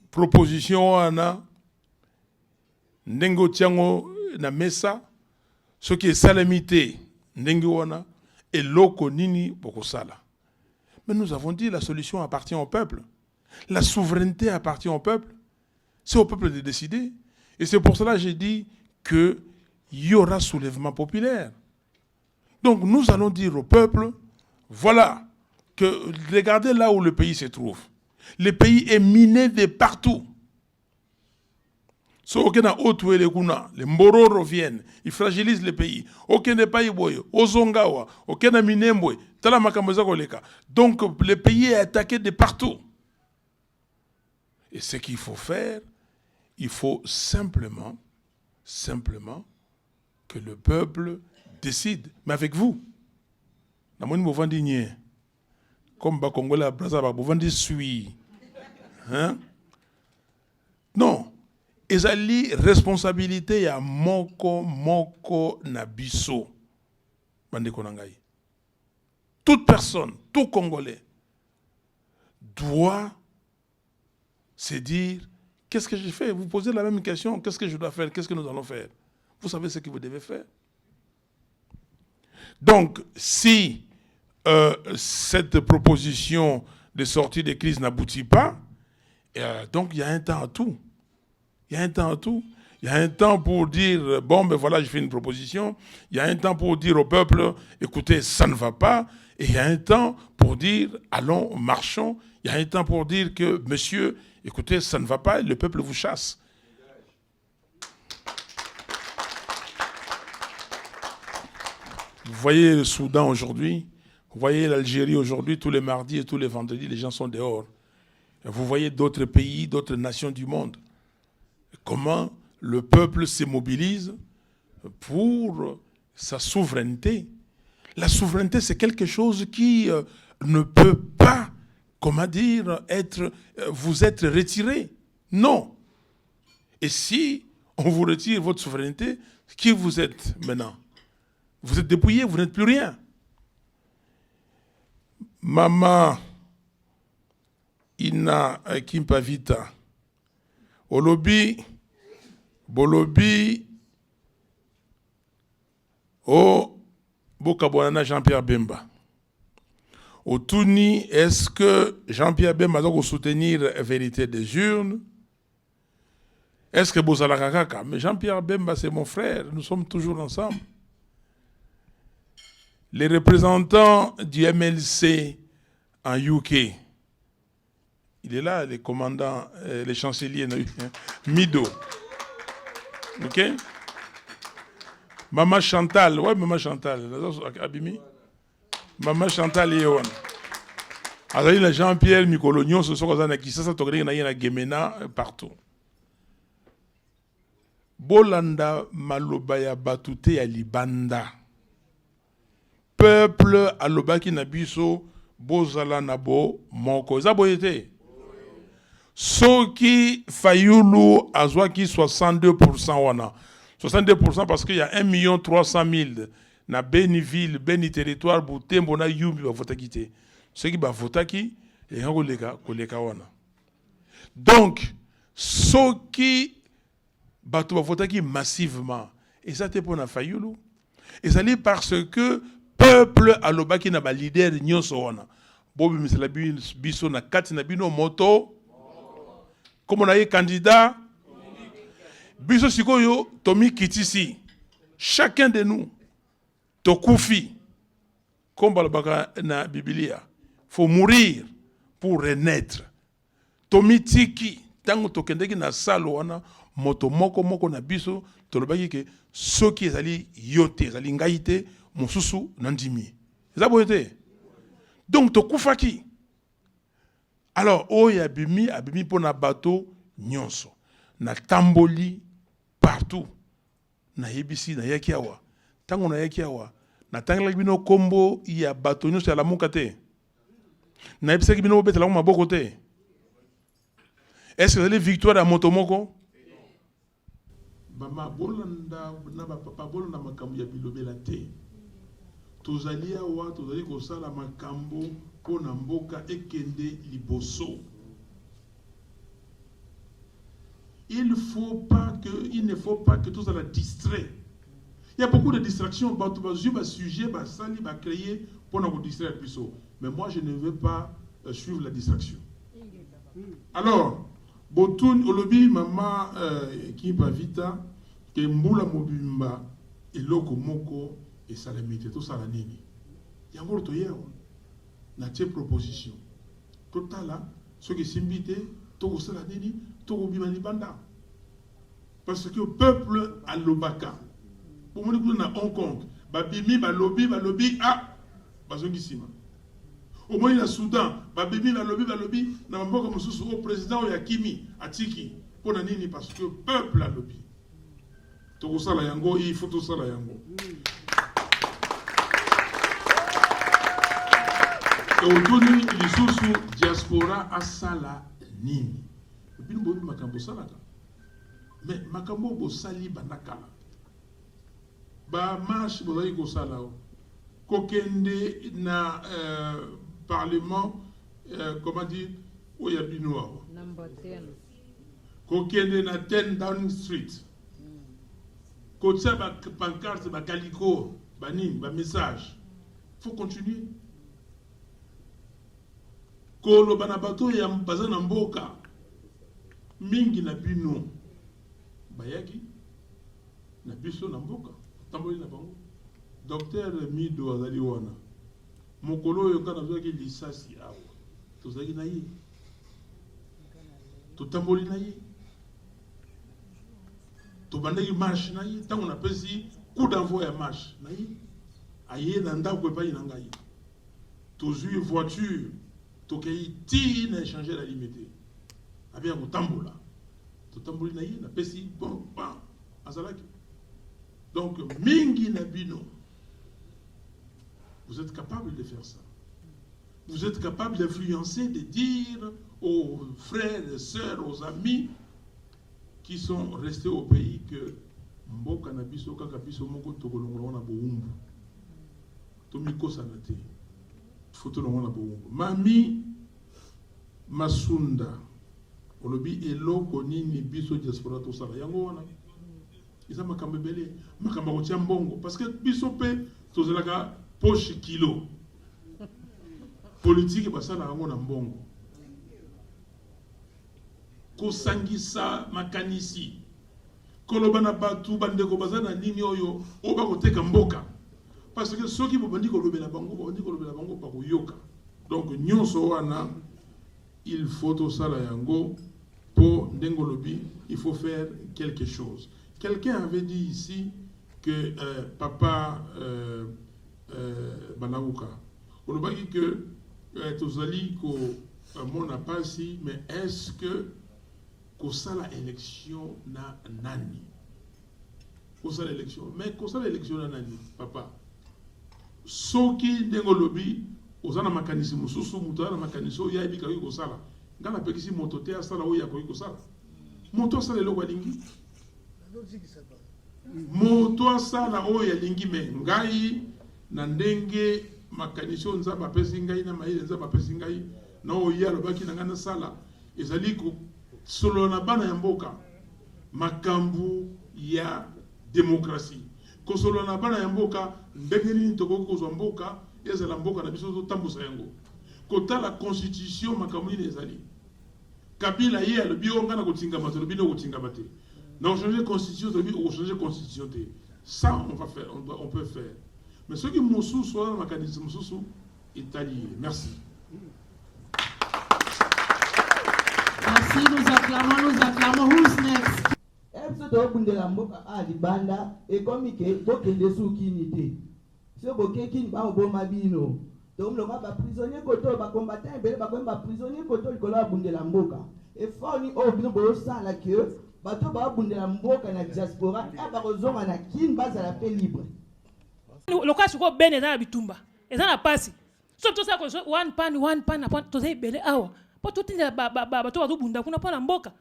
proposition wana ndengo tiango na mesa soki salamité ndengo wana et loko nini bokosala. Mais nous avons dit la solution appartient au peuple. La souveraineté appartient au peuple. C'est au peuple de décider. Et c'est pour cela que j'ai dit qu'il y aura soulèvement populaire. Donc nous allons dire au peuple, voilà, que regardez là où le pays se trouve. Le pays est miné de partout. So aucun autre les kuna, les mboro reviennent, ils fragilisent le pays. Aucun n'est pas iboye, ozongawa, aucun n'a minembwe, tala makamboza koleka. Donc le pays est attaqué de partout. Et ce qu'il faut faire, il faut simplement que le peuple décide, mais avec vous. Namoni bovandi nye, comme ba Congolais à Brazza ba bovandi sui. Hein? Non. Ezali responsabilité ya moko na biso. Bandeko na ngai. Toute personne, tout Congolais doit se dire, qu'est-ce que je fais? Vous posez la même question, qu'est-ce que je dois faire? Qu'est-ce que nous allons faire? Vous savez ce que vous devez faire. Donc, si cette proposition de sortie de crise n'aboutit pas, donc il y a un temps à tout. Il y a un temps à tout. Il y a un temps pour dire, bon, ben voilà, je fais une proposition. Il y a un temps pour dire au peuple, écoutez, ça ne va pas. Et il y a un temps pour dire, allons, marchons. Il y a un temps pour dire que, monsieur, écoutez, ça ne va pas, le peuple vous chasse. Vous voyez le Soudan aujourd'hui, vous voyez l'Algérie aujourd'hui, tous les mardis et tous les vendredis, les gens sont dehors. Vous voyez d'autres pays, d'autres nations du monde. Comment le peuple se mobilise pour sa souveraineté. La souveraineté, c'est quelque chose qui ne peut pas, comment dire, vous être retiré. Non. Et si on vous retire votre souveraineté, qui vous êtes maintenant? Vous êtes dépouillé, vous n'êtes plus rien. Maman Ina Kimpavita, Olobi, Bolobi, O Bokabouana Jean-Pierre Bemba. Au Touni, est-ce que Jean-Pierre Bemba doit soutenir la vérité des urnes? Est-ce que Bozala Kakaka? Mais Jean-Pierre Bemba, c'est mon frère, nous sommes toujours ensemble. Les représentants du MLC en UK, il est là, les commandants, les chanceliers, Mido. Ok? Maman Chantal, ouais, Maman Chantal, Abimi. Maman Chantal Yewan. Azali la Jean-Pierre Mikolonio, ce sont des qui ça togre na Gemena partout. Bolanda malobaya batute ya libanda. Peuple alobaki na biso bozala nabo moko. Zaboyete. Soki Fayulu azwaki 62% wana. 62% parce qu'il y a 1 300 000 na Beni ville, Beni territoire, Butembo na Yumbi ba votaki te. Ceux qui ba votaki et koleka wana. Donc soki bato ba votaki massivement et ça te pour na Fayulu. Et ça l'est parce que peuple alobaki na ba leader nyonso wana. Bobi misala biso na kati na bino moto. Comme on a eu candidat, biso sikoyo Tomi Kitisi, chacun de nous, Tokoufi, comme balabaka na Biblia, faut mourir pour renaître. Tomi Tiki, tango tokendeki na salo wana, moto moko na biso, tolobaki ke soki ezali yote, ezali ngaite, mosusu nandimi. Ezaboyete. Donc tokufaki. Alors, oyo abimi pour na bateau nyonso. Na tamboli partout. Na yebisi na yakiawa. Tango na yakiawa. Na tangela bino kombo ya bateau nyonso ya la mukate. Na yebisi bino betela maboko te. Est-ce que c'est victoire à motomoko? Bama bolanda na papa bolanda makambo ya bilobela te. Tozali awa tozali kosala makambo pona mboka ekende liboso. Il ne faut pas que tout ça la distrait. Il y a beaucoup de distractions. Sujet, sali, créer pour nous distraire. Mais moi, je ne veux pas suivre la distraction. Alors, Botoun, Olobi, Maman, qui va vite, que Mboula Mobimba, et Loko Moko, et Salamité, tout ça la nini. Il y a un autre na tes proposition total là ceux qui s'invitent tout ça la nini tout bimani banda Parce que le peuple a l'obaka. Pour moi, nous avons Hong Kong. Babimi, balobi, ah, bazongisima. Au moins, il y a Soudan. Babimi, balobi, na mboka mususu au président ou yakimi, atiki. Pour nanini, parce que le peuple a lobby. Tout ça, la yango, il faut tout ça, la yango. Et aujourd'hui, lisusu diaspora asala nini. Et puis nous avons makambo salaka. Mais makambo bo sali banakala. Ba marche bozali ko sala. Kokende na parlement comment dire oya binoa. Number 10. Kokende na 10 Downing Street. Kotsa ba pancarte ba calicot, ba nini, ba message. Faut continuer. Kolo bana bato ya baza na mboka mingi na bino bayaki na biso na mboka tamboli na bango docteur Mido azali wana mokolo yo kana zwaki lisasi awa tozaki na ye tutamboli na ye tobandaki marche na ye tango na pesi coup d'envoi ya marche na ye aye na ndako epai na ngai tozwi voiture tokei ti na échanger la limité abia kotambola totamboli na ye na pesi bon azalaki donc mingi na bino vous êtes capable de faire ça, vous êtes capable d'influencer, de dire aux frères et sœurs, aux amis qui sont restés au pays que mboka na biso kaka biso moko tokolongola na boumbu tomikosa na te photo na mwana bongo mami Masunda olobi eloko nini biso diaspora to sala yango wana isa makambo belé makambo ko tia mbongo parce que biso pe tozalaka poche kilo politique basala yango na mbongo ko sangisa makanisi koloba na batu bandeko bazana nini oyo oba koteka mboka. Parce que ceux qui vont dire que le bango pas yoka. Donc nyonso wana il faut tout ça la yango pour ndengolobi, il faut faire quelque chose. Quelqu'un avait dit ici que papa Banauka on a dit que tozali ko mon a pas si mais est-ce que ko ça la élection na nani ko ça l'élection mais ko ça l'élection na nani papa soki ndengolobi ozana makanisi mususu muto na makanisi oyo yabi ka ko sala ngana pekisi moto te asala oyo ya ko sala moto asala lo walingi moto asala oyo ya lingi me ngai na ndenge makanisi nzaba pesi ngai na maile nzaba pesi ngai na oyo alobaki na ngana sala ezali ko solo na bana ya mboka makambu ya démocratie kosolo na bana ya mboka ndenge nini tokoki kozwa mboka ezala mboka na biso totambusa yango kotala constitution makambo nini ezali Kabila ye alobi onga na kotingama tolobi no kotingama te na changer constitution tolobi o changer constitution te ça on va faire on peut faire mais ceux qui mosusu soit na mécanisme mosusu italien merci. Merci, nous acclamons. Who's next? Ebiso tobundela mboka a libanda ekomike tokende sukini te so bokeki ba oboma bino tomloka ba prisonnier koto ba combattant ebele ba kwemba prisonnier koto likolo abundela mboka efoni o bino bosala que bato ba abundela mboka na diaspora aba kozonga na kin bazala pe libre lokaci ko bene na bitumba ezana pasi so to sa ko one pan na to zai bele awa po to tinda ba to bazobunda kuna pona mboka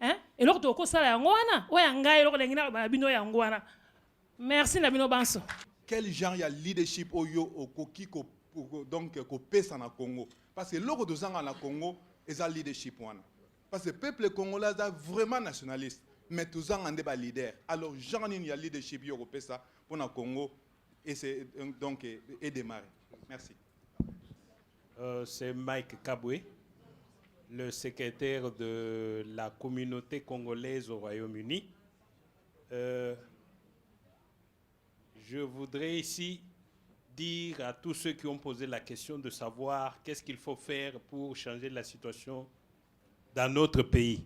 et l'autre au ça la ngwana oya ngai l'autre lengina ba bino ya ngwana merci na bino banso. Quel genre y a leadership oyo okoki ko donc ko pesa na Congo parce que l'autre de zanga na Congo est un leadership wana parce que peuple congolais est vraiment nationaliste mais tout zanga ndé ba leader alors genre il y a leadership yo ko pesa pour na Congo et c'est donc et démarrer merci. C'est Mike Kabwe, le secrétaire de la communauté congolaise au Royaume-Uni. Je voudrais ici dire à tous ceux qui ont posé la question de savoir qu'est-ce qu'il faut faire pour changer la situation dans notre pays.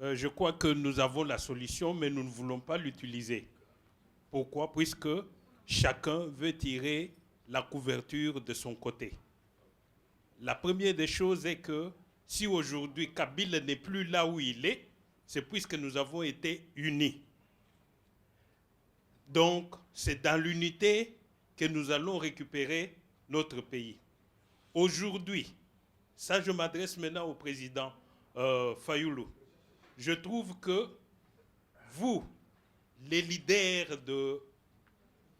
je crois que nous avons la solution, mais nous ne voulons pas l'utiliser. Pourquoi? Puisque chacun veut tirer la couverture de son côté. La première des choses est que si aujourd'hui Kabila n'est plus là où il est, c'est puisque nous avons été unis. Donc, c'est dans l'unité que nous allons récupérer notre pays. Aujourd'hui, ça je m'adresse maintenant au président Fayulu. Je trouve que vous, les leaders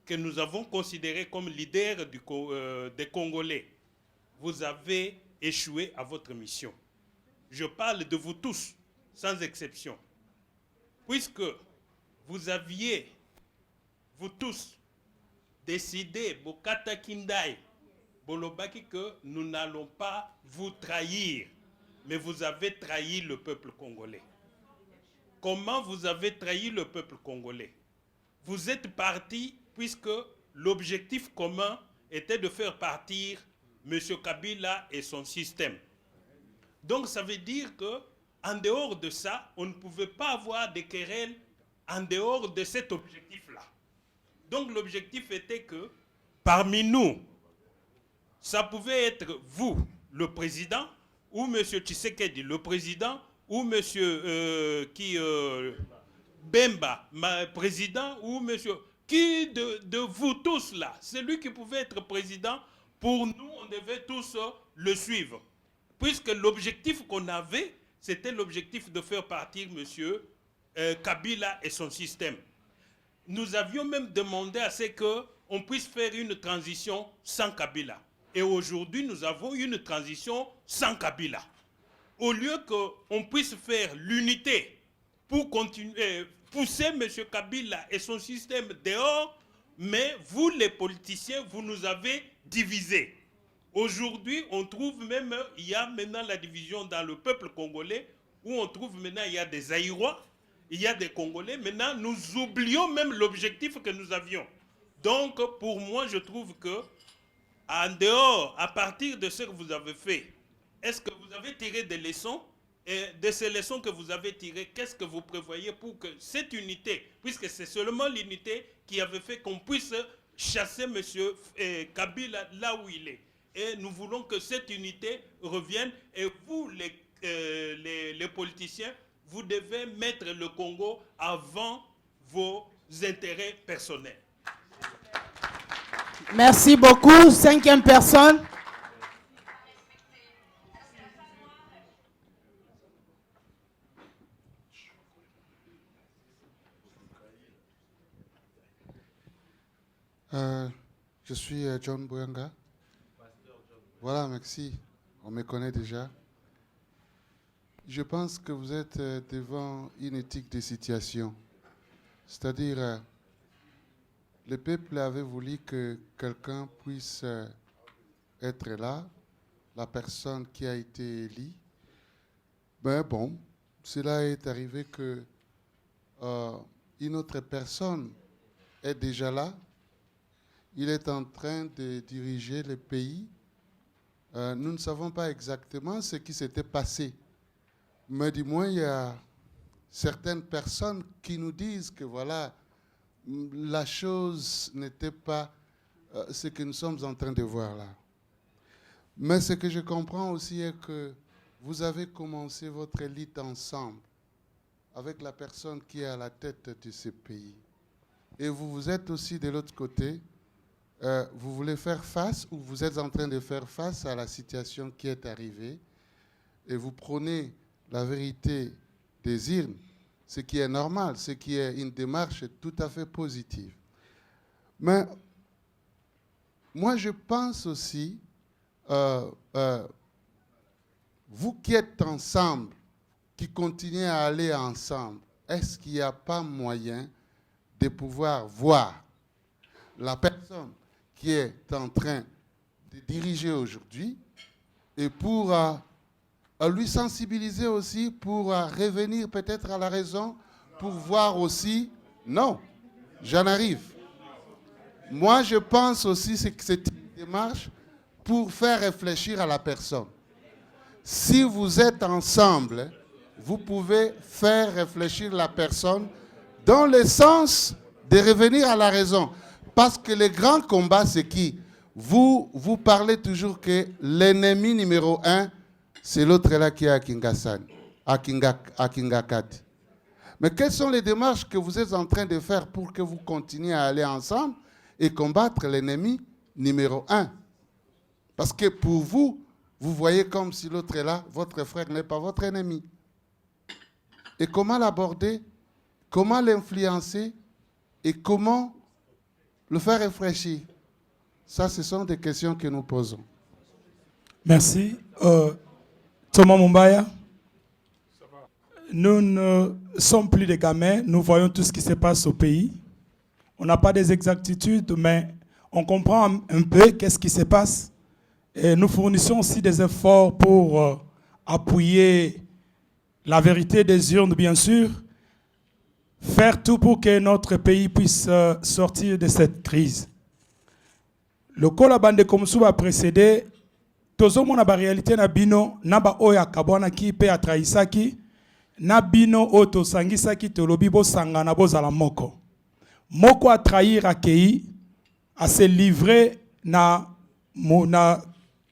que nous avons considérés comme leaders des Congolais, vous avez échoué à votre mission. Je parle de vous tous, sans exception. Puisque vous aviez, vous tous, décidé, Bokata Kindai, Bolobaki, que nous n'allons pas vous trahir, mais vous avez trahi le peuple congolais. Comment vous avez trahi le peuple congolais? Vous êtes partis puisque l'objectif commun était de faire partir M. Kabila et son système. Donc ça veut dire qu'en dehors de ça, on ne pouvait pas avoir des querelles en dehors de cet objectif-là. Donc l'objectif était que parmi nous, ça pouvait être vous, le président, ou M. Tshisekedi, le président, ou M. Bemba, président, ou M. Qui de vous tous là, celui qui pouvait être président, pour nous, on devait tous le suivre. Puisque l'objectif qu'on avait, c'était l'objectif de faire partir M. Kabila et son système. Nous avions même demandé à ce qu'on puisse faire une transition sans Kabila. Et aujourd'hui, nous avons une transition sans Kabila. Au lieu qu'on puisse faire l'unité pour continuer, pousser M. Kabila et son système dehors, mais vous, les politiciens, vous nous avez divisés. Aujourd'hui, on trouve même, il y a maintenant la division dans le peuple congolais, où on trouve maintenant, il y a des Aïrois, il y a des Congolais. Maintenant, nous oublions même l'objectif que nous avions. Donc, pour moi, je trouve que, en dehors, à partir de ce que vous avez fait, est-ce que vous avez tiré des leçons? Et de ces leçons que vous avez tirées, qu'est-ce que vous prévoyez pour que cette unité, puisque c'est seulement l'unité qui avait fait qu'on puisse chasser M. Kabila là où il est. Et nous voulons que cette unité revienne. Et vous, les politiciens, vous devez mettre le Congo avant vos intérêts personnels. Merci beaucoup. Cinquième personne. Je suis John Boyanga. Voilà, merci. On me connaît déjà. Je pense que vous êtes devant une éthique de situation. C'est-à-dire, le peuple avait voulu que quelqu'un puisse être là, la personne qui a été élue. Ben bon, cela est arrivé que une autre personne est déjà là. Il est en train de diriger le pays. Nous ne savons pas exactement ce qui s'était passé. Mais du moins, il y a certaines personnes qui nous disent que voilà, la chose n'était pas ce que nous sommes en train de voir là. Mais ce que je comprends aussi est que vous avez commencé votre élite ensemble avec la personne qui est à la tête de ce pays. Et vous êtes aussi de l'autre côté. Vous voulez faire face ou vous êtes en train de faire face à la situation qui est arrivée et vous prenez la vérité des urnes, ce qui est normal, ce qui est une démarche tout à fait positive. Mais moi, je pense aussi, vous qui êtes ensemble, qui continuez à aller ensemble, est-ce qu'il n'y a pas moyen de pouvoir voir la personne qui est en train de diriger aujourd'hui et pour lui sensibiliser aussi, pour revenir peut-être à la raison, pour voir aussi... Non, j'en arrive. Moi, je pense aussi que c'est une démarche pour faire réfléchir à la personne. Si vous êtes ensemble, vous pouvez faire réfléchir la personne dans le sens de revenir à la raison. Parce que le grand combat, c'est qui? Vous parlez toujours que l'ennemi numéro 1, c'est l'autre là qui est à Kingasan, à Kingakat. Mais quelles sont les démarches que vous êtes en train de faire pour que vous continuiez à aller ensemble et combattre l'ennemi numéro 1? Parce que pour vous, vous voyez comme si l'autre est là, votre frère n'est pas votre ennemi. Et comment l'aborder? Comment l'influencer? Et comment le faire réfléchir? Ça, ce sont des questions que nous posons. Merci. Thomas Mumbaya, nous ne sommes plus des gamins, nous voyons tout ce qui se passe au pays. On n'a pas des exactitudes, mais on comprend un peu qu'est-ce qui se passe. Et nous fournissons aussi des efforts pour appuyer la vérité des urnes, bien sûr, faire tout pour que notre pays puisse sortir de cette crise. Le Kolabande comme ça a précédé, tout le monde a la réalité na bino, na ba oya kabwana ki pe atraisaki, na bino oto sangisaki te lobi bo sangana bo zala moko. Moko a trahir a kei, a se livrer na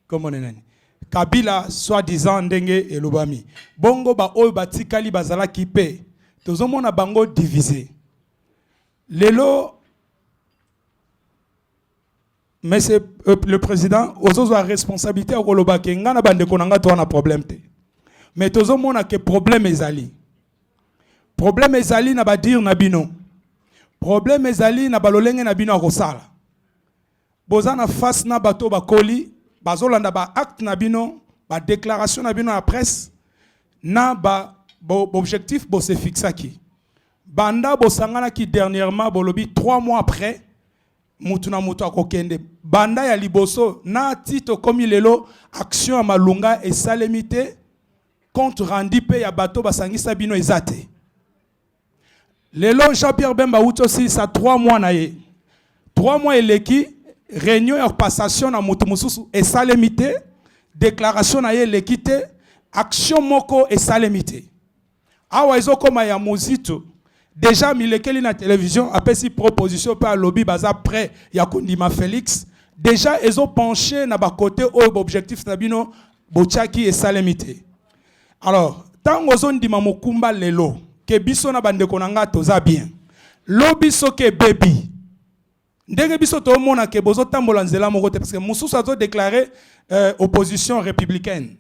comment on dit, Kabila soi-disant ndenge et lobami. Bongo ba oyo batikali bazala ki pe. Tout monde a bango divisé. Lelo, mais c'est le président, aux a responsabilité au Kolobake, ngana bande konanga to na problème te. Mais tout le monde a que problème ezali. Problème ezali na ba dire na bino. Problème ezali na balolenge na bino akosala. Bozana face na bato bakoli, bazolanda ba acte na bino, ba déclaration na bino à presse, na ba objectif bo se fixaki. Banda bo sangana ki dernièrement bolobi 3 mois après mutuna mutu akokende. Banda ya liboso na tito komi lelo action ya malunga et salemité compte rendu pe ya bato basangisa bino ezate. Lelo Jean-Pierre Bemba outi aussi ça 3 mois na ye. 3 mois eleki réunion ya passation na mutu mususu et salemité déclaration na ye l'équité action moko et salemité. Awa ezo koma ya muzito déjà milekeli na télévision apesi proposition par lobby baza prêt ya kondima Félix déjà ezo penché na ba côté au objectif na bino bochaki et salemité. Alors tango zo ndima mokumba lelo ke biso na bande konanga toza bien lobby so ke baby ndenge biso to mona ke bozo tambola nzela moko te parce que mususu azo déclarer opposition républicaine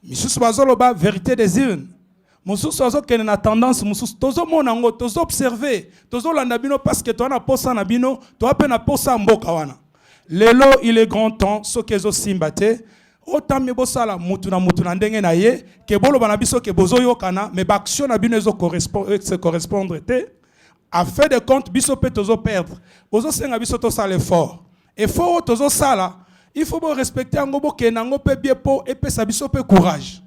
mususu bazo loba vérité des urnes. Mususu azo kene na tendance mususu tozo mona ngo tozo observer tozo landa bino parce que to na posa na bino to ape na posa mboka wana lelo il est grand temps so kezo simbate autant me bosala mutu na ndenge na ye ke bolo bana biso ke bozo yokana mais ba action na bino ezo correspondre te a fait de compte biso pe tozo perdre bozo senga biso to sala effort tozo sala il faut respecter ngo bo kenango pe bien po et pe sa biso pe courage.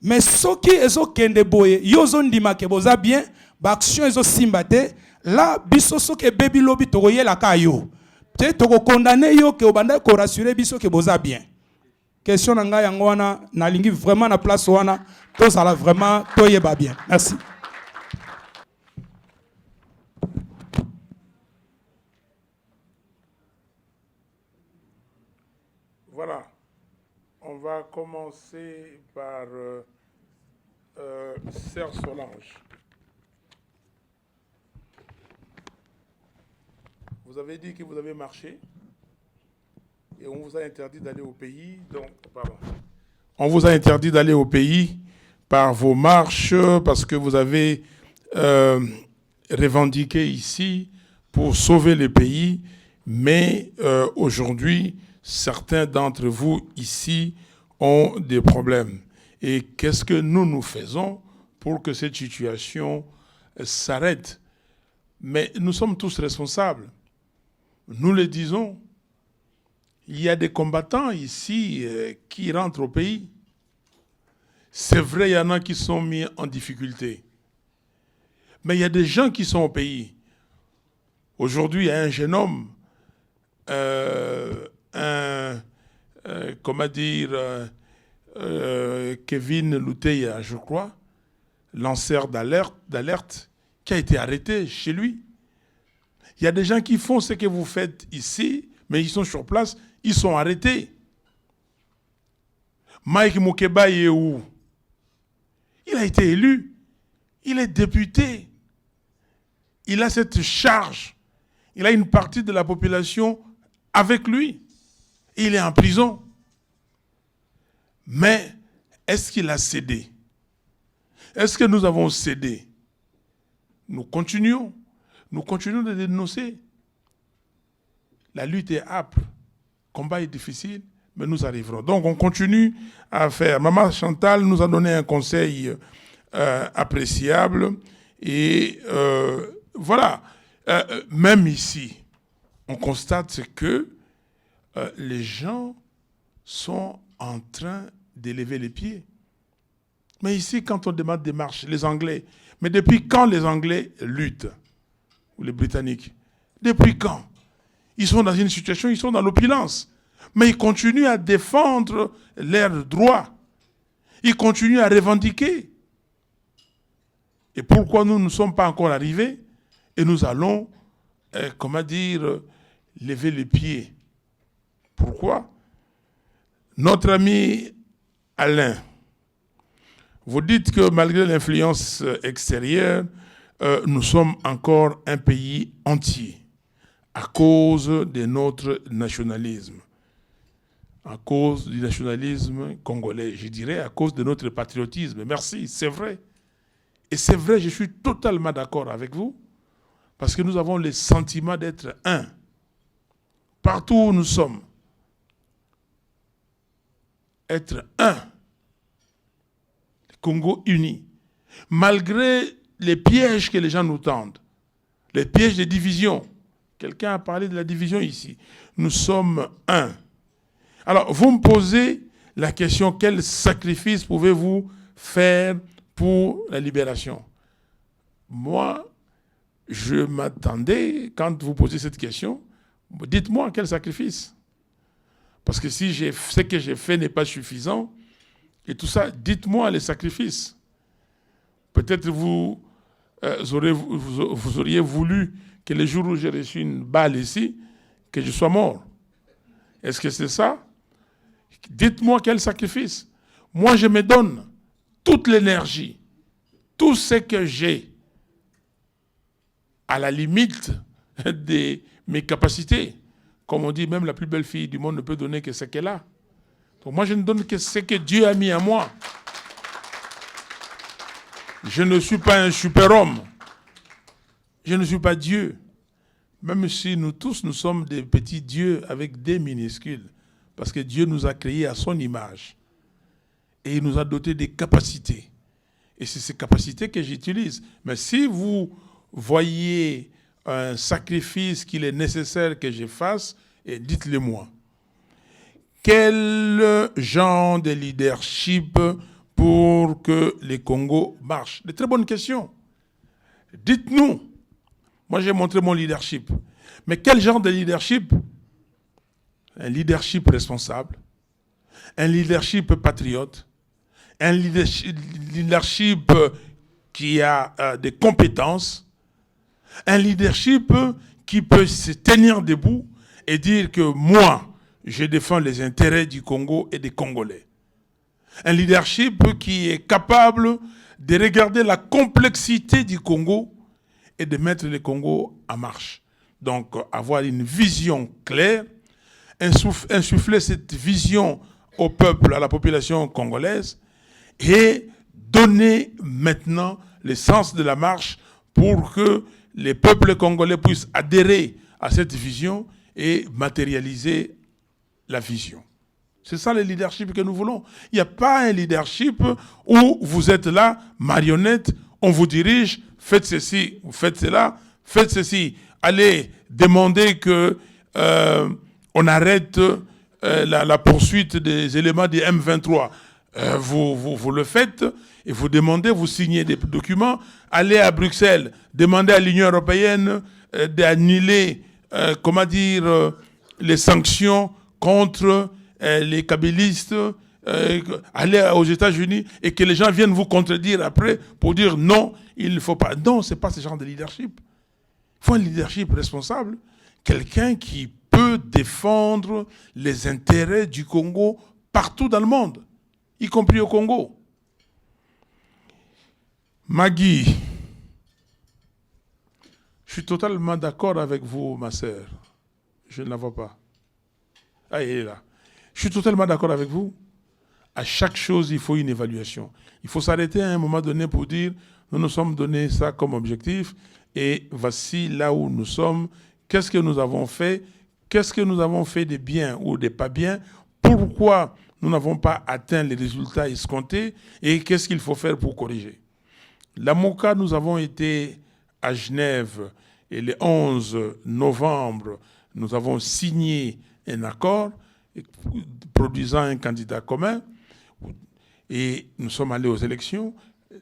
Mais ce qui est kende boye, yozo ndima ke boza bien, ba action ezo simbate, là biso so ke baby lobby to ye la kayo. Te to ko condamner yo ke obanda ko rassurer biso ke boza bien. Question nanga yango wana na lingi vraiment na place wana, to sala vraiment to ye ba bien. Merci. Voilà. On va commencer par Serge Solange. Vous avez dit que vous avez marché et on vous a interdit d'aller au pays. Donc, pardon. On vous a interdit d'aller au pays par vos marches parce que vous avez revendiqué ici pour sauver le pays. Mais aujourd'hui, certains d'entre vous ici ont des problèmes. Et qu'est-ce que nous faisons pour que cette situation s'arrête? Mais nous sommes tous responsables. Nous le disons. Il y a des combattants ici qui rentrent au pays. C'est vrai, il y en a qui sont mis en difficulté. Mais il y a des gens qui sont au pays. Aujourd'hui, il y a un jeune homme, comment dire, Kevin Luteya, je crois, lanceur d'alerte, qui a été arrêté chez lui. Il y a des gens qui font ce que vous faites ici, mais ils sont sur place, ils sont arrêtés. Mike Mukeba est où? Il a été élu, il est député, il a cette charge, il a une partie de la population avec lui, et il est en prison. Mais est-ce qu'il a cédé? Est-ce que nous avons cédé? Nous continuons de dénoncer. La lutte est âpre, le combat est difficile, mais nous arriverons. Donc on continue à faire. Maman Chantal nous a donné un conseil appréciable. Et voilà, même ici, on constate que les gens sont en train d'élever les pieds. Mais ici, quand on demande des marches, les Anglais, mais depuis quand les Anglais luttent? Ou les Britanniques? Depuis quand? Ils sont dans une situation, ils sont dans l'opulence. Mais ils continuent à défendre leurs droits. Ils continuent à revendiquer. Et pourquoi nous ne sommes pas encore arrivés? Et nous allons, lever les pieds. Pourquoi? Notre ami Alain, vous dites que malgré l'influence extérieure, nous sommes encore un pays entier à cause de notre nationalisme, à cause du nationalisme congolais, je dirais à cause de notre patriotisme. Merci, c'est vrai. Et c'est vrai, je suis totalement d'accord avec vous, parce que nous avons le sentiment d'être un. Partout où nous sommes, être un. Le Congo uni. Malgré les pièges que les gens nous tendent, les pièges de division. Quelqu'un a parlé de la division ici. Nous sommes un. Alors, vous me posez la question, quel sacrifice pouvez-vous faire pour la libération? Moi, je m'attendais, quand vous posez cette question, dites-moi quel sacrifice. Parce que si ce que j'ai fait n'est pas suffisant, et tout ça, dites-moi les sacrifices. Peut-être vous auriez voulu que le jour où j'ai reçu une balle ici, que je sois mort. Est-ce que c'est ça? Dites-moi quel sacrifice. Moi, je me donne toute l'énergie, tout ce que j'ai, à la limite de mes capacités. Comme on dit, même la plus belle fille du monde ne peut donner que ce qu'elle a. Donc moi, je ne donne que ce que Dieu a mis en moi. Je ne suis pas un super-homme. Je ne suis pas Dieu. Même si nous tous, nous sommes des petits dieux avec des minuscules. Parce que Dieu nous a créés à son image. Et il nous a dotés des capacités. Et c'est ces capacités que j'utilise. Mais si vous voyez un sacrifice qu'il est nécessaire que je fasse, dites-le moi. Quel genre de leadership pour que le Congo marche? De très bonnes questions. Dites-nous. Moi, j'ai montré mon leadership. Mais quel genre de leadership? Un leadership responsable, un leadership patriote, un leadership qui a des compétences, un leadership qui peut se tenir debout et dire que moi, je défends les intérêts du Congo et des Congolais. Un leadership qui est capable de regarder la complexité du Congo et de mettre le Congo en marche. Donc, avoir une vision claire, insuffler cette vision au peuple, à la population congolaise, et donner maintenant le sens de la marche pour que les peuples congolais puissent adhérer à cette vision et matérialiser la vision. C'est ça le leadership que nous voulons. Il n'y a pas un leadership où vous êtes là, marionnette, on vous dirige, faites ceci, vous faites cela, faites ceci. Allez demander que on arrête la poursuite des éléments du M23. Vous le faites et vous demandez, vous signez des documents, allez à Bruxelles, demandez à l'Union européenne d'annuler, les sanctions contre les kabylistes aller aux États-Unis et que les gens viennent vous contredire après pour dire non, il ne faut pas. Non, ce n'est pas ce genre de leadership. Il faut un leadership responsable, quelqu'un qui peut défendre les intérêts du Congo partout dans le monde, y compris au Congo. Maggie, je suis totalement d'accord avec vous, ma sœur. Je ne la vois pas. Ah, elle est là. Je suis totalement d'accord avec vous. À chaque chose, il faut une évaluation. Il faut s'arrêter à un moment donné pour dire, nous nous sommes donné ça comme objectif et voici là où nous sommes. Qu'est-ce que nous avons fait? Qu'est-ce que nous avons fait de bien ou de pas bien? Pourquoi nous n'avons pas atteint les résultats escomptés? Et qu'est-ce qu'il faut faire pour corriger? La MOCA, nous avons été à Genève et le 11 novembre, nous avons signé un accord produisant un candidat commun et nous sommes allés aux élections.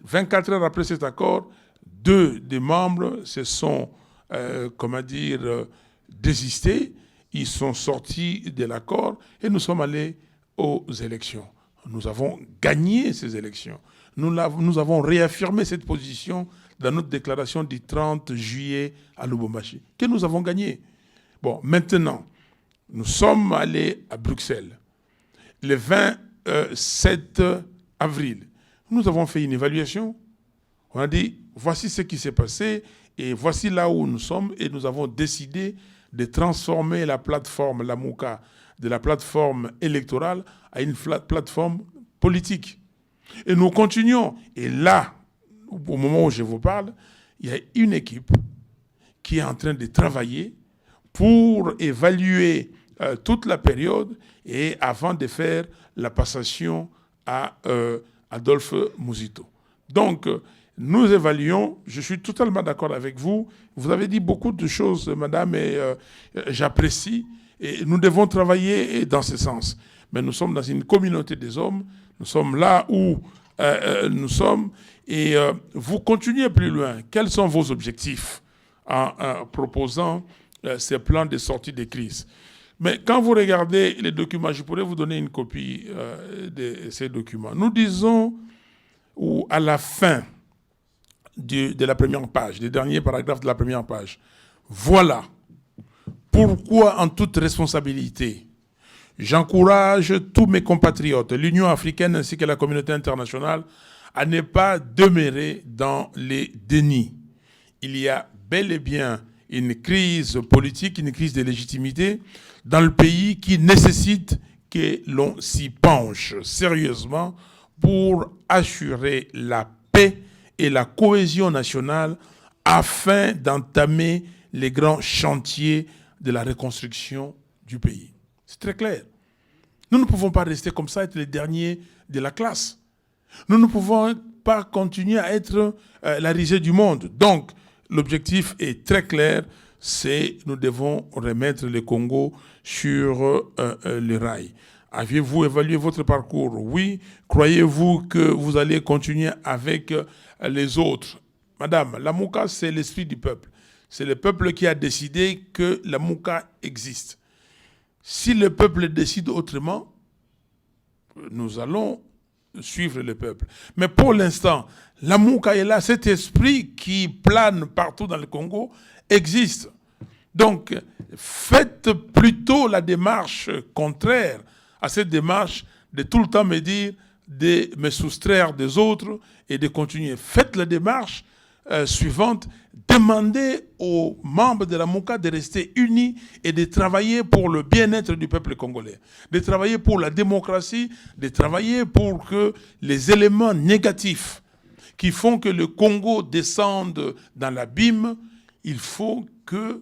24 heures après cet accord, 2 des membres se sont, désistés. Ils sont sortis de l'accord et nous sommes allés aux élections. Nous avons gagné ces élections. Nous avons réaffirmé cette position dans notre déclaration du 30 juillet à Lubumbashi, que nous avons gagné. Bon, maintenant, nous sommes allés à Bruxelles. Le 27 avril, nous avons fait une évaluation. On a dit, voici ce qui s'est passé et voici là où nous sommes. Et nous avons décidé de transformer la plateforme, la MOCA, de la plateforme électorale à une plateforme politique. Et nous continuons. Et là, au moment où je vous parle, il y a une équipe qui est en train de travailler pour évaluer toute la période et avant de faire la passation à Adolphe Muzito. Donc, nous évaluons, je suis totalement d'accord avec vous. Vous avez dit beaucoup de choses, madame, et j'apprécie. Et nous devons travailler dans ce sens. Mais nous sommes dans une communauté des hommes. Nous sommes là où nous sommes. Et vous continuez plus loin. Quels sont vos objectifs en proposant ces plans de sortie de crise? Mais quand vous regardez les documents, je pourrais vous donner une copie de ces documents. Nous disons, ou à la fin de la première page, des derniers paragraphes de la première page, voilà pourquoi, en toute responsabilité, j'encourage tous mes compatriotes, l'Union africaine ainsi que la communauté internationale, à ne pas demeurer dans les dénis. Il y a bel et bien une crise politique, une crise de légitimité dans le pays qui nécessite que l'on s'y penche sérieusement pour assurer la paix et la cohésion nationale afin d'entamer les grands chantiers de la reconstruction du pays. C'est très clair. Nous ne pouvons pas rester comme ça, être les derniers de la classe. Nous ne pouvons pas continuer à être la risée du monde. Donc, l'objectif est très clair, c'est nous devons remettre le Congo sur les rails. Aviez-vous évalué votre parcours? Oui. Croyez-vous que vous allez continuer avec les autres? Madame, la MOCA, c'est l'esprit du peuple. C'est le peuple qui a décidé que la MOCA existe. Si le peuple décide autrement, nous allons suivre le peuple. Mais pour l'instant, la MOCA est là, cet esprit qui plane partout dans le Congo existe. Donc, faites plutôt la démarche contraire à cette démarche de tout le temps me dire de me soustraire des autres et de continuer. Faites la démarche suivante, demandez aux membres de la MOCA de rester unis et de travailler pour le bien-être du peuple congolais, de travailler pour la démocratie, de travailler pour que les éléments négatifs qui font que le Congo descende dans l'abîme, il faut que,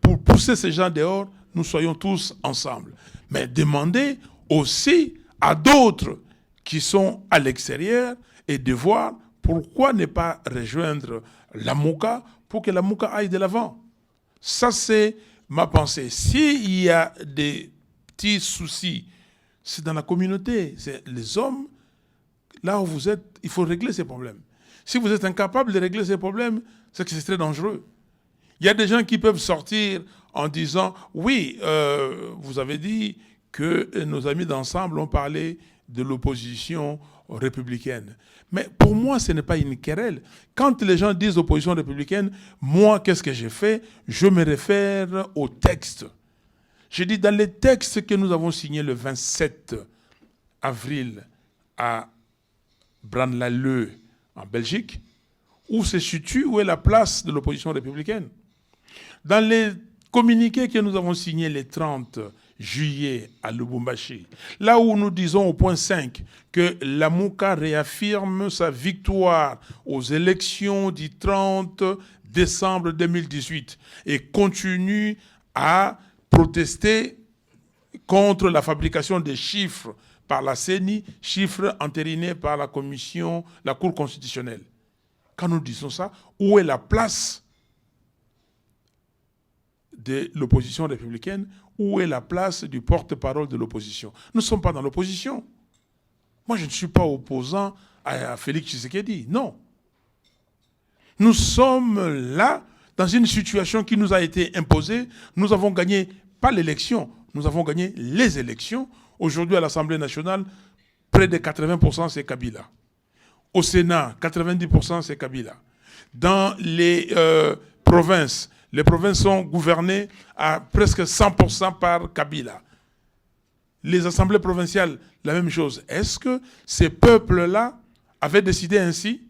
pour pousser ces gens dehors, nous soyons tous ensemble. Mais demandez aussi à d'autres qui sont à l'extérieur et de voir pourquoi ne pas rejoindre la MOCA pour que la MOCA aille de l'avant. Ça, c'est ma pensée. S'il y a des petits soucis, c'est dans la communauté. C'est les hommes, là où vous êtes, il faut régler ces problèmes. Si vous êtes incapable de régler ces problèmes, c'est que c'est très dangereux. Il y a des gens qui peuvent sortir en disant « Oui, vous avez dit que nos amis d'ensemble ont parlé de l'opposition républicaine. Mais pour moi, ce n'est pas une querelle. Quand les gens disent opposition républicaine, moi, qu'est-ce que j'ai fait? Je me réfère au texte. J'ai dit dans les textes que nous avons signés le 27 avril à Braine-l'Alleud, en Belgique, où se situe, où est la place de l'opposition républicaine. Dans les communiqués que nous avons signés le 30 juillet à Lubumbashi, là où nous disons au point 5 que la Mouka réaffirme sa victoire aux élections du 30 décembre 2018 et continue à protester contre la fabrication des chiffres par la CENI, chiffres entérinés par la Commission, la Cour constitutionnelle. Quand nous disons ça, où est la place de l'opposition républicaine? Où est la place du porte-parole de l'opposition? Nous ne sommes pas dans l'opposition. Moi, je ne suis pas opposant à Félix Tshisekedi, non. Nous sommes là, dans une situation qui nous a été imposée. Nous avons gagné, pas l'élection, nous avons gagné les élections. Aujourd'hui, à l'Assemblée nationale, près de 80% c'est Kabila. Au Sénat, 90% c'est Kabila. Dans les provinces sont gouvernées à presque 100% par Kabila. Les assemblées provinciales, la même chose. Est-ce que ces peuples-là avaient décidé ainsi?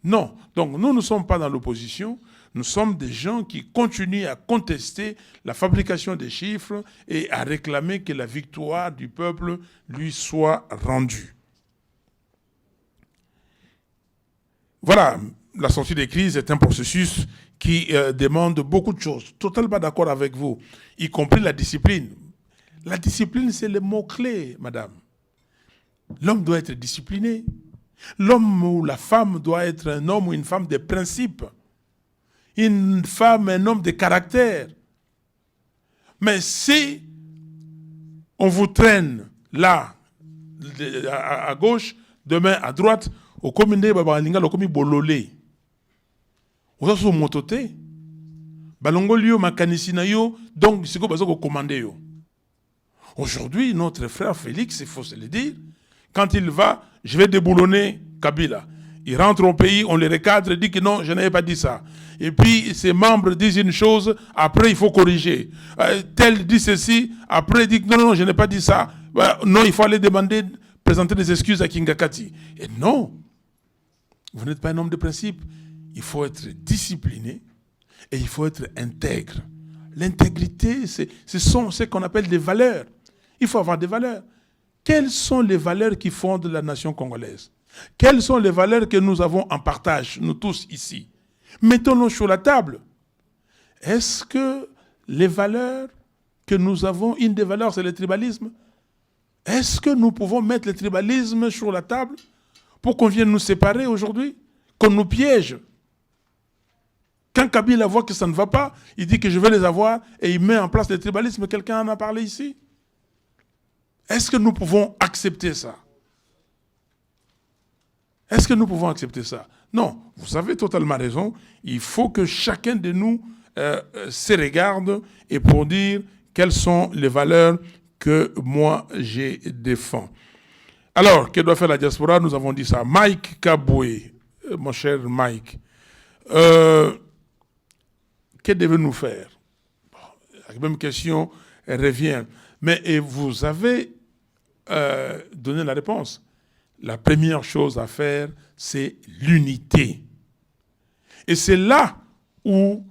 Non. Donc nous ne sommes pas dans l'opposition. Nous sommes des gens qui continuent à contester la fabrication des chiffres et à réclamer que la victoire du peuple lui soit rendue. Voilà, la sortie des crises est un processus qui demande beaucoup de choses. Totalement d'accord avec vous, y compris la discipline. La discipline, c'est le mot-clé, madame. L'homme doit être discipliné. L'homme ou la femme doit être un homme ou une femme de principe. Une femme, un homme de caractère. Mais si on vous traîne là, à gauche, demain à droite, au commune de Babalinga, au commune Bololé, vous avez un mototé, balongolio makanisinayo, donc c'est quoi vous commandez yo. Aujourd'hui, notre frère Félix, il faut se le dire, quand il va, je vais déboulonner Kabila. Il rentre au pays, on le recadre, dit que non, je n'avais pas dit ça. Et puis, ses membres disent une chose, après il faut corriger. Tel dit ceci, après il dit que non, je n'ai pas dit ça. Non, il faut aller demander, présenter des excuses à Kingakati. Et non, vous n'êtes pas un homme de principe. Il faut être discipliné et il faut être intègre. L'intégrité, ce sont ce qu'on appelle des valeurs. Il faut avoir des valeurs. Quelles sont les valeurs qui fondent la nation congolaise? Quelles sont les valeurs que nous avons en partage, nous tous ici? Mettons-nous sur la table. Est-ce que les valeurs que nous avons, une des valeurs, c'est le tribalisme? Est-ce que nous pouvons mettre le tribalisme sur la table pour qu'on vienne nous séparer aujourd'hui, qu'on nous piège? Quand Kabila voit que ça ne va pas, il dit que je vais les avoir et il met en place le tribalisme. Quelqu'un en a parlé ici? Est-ce que nous pouvons accepter ça? Est-ce que nous pouvons accepter ça? Non, vous avez totalement raison. Il faut que chacun de nous se regarde et pour dire quelles sont les valeurs que moi je défends. Alors, que doit faire la diaspora? Nous avons dit ça. Mike Kaboué, mon cher Mike, que devons-nous faire? La même question revient. Mais vous avez donné la réponse. La première chose à faire, c'est l'unité. Et c'est là où,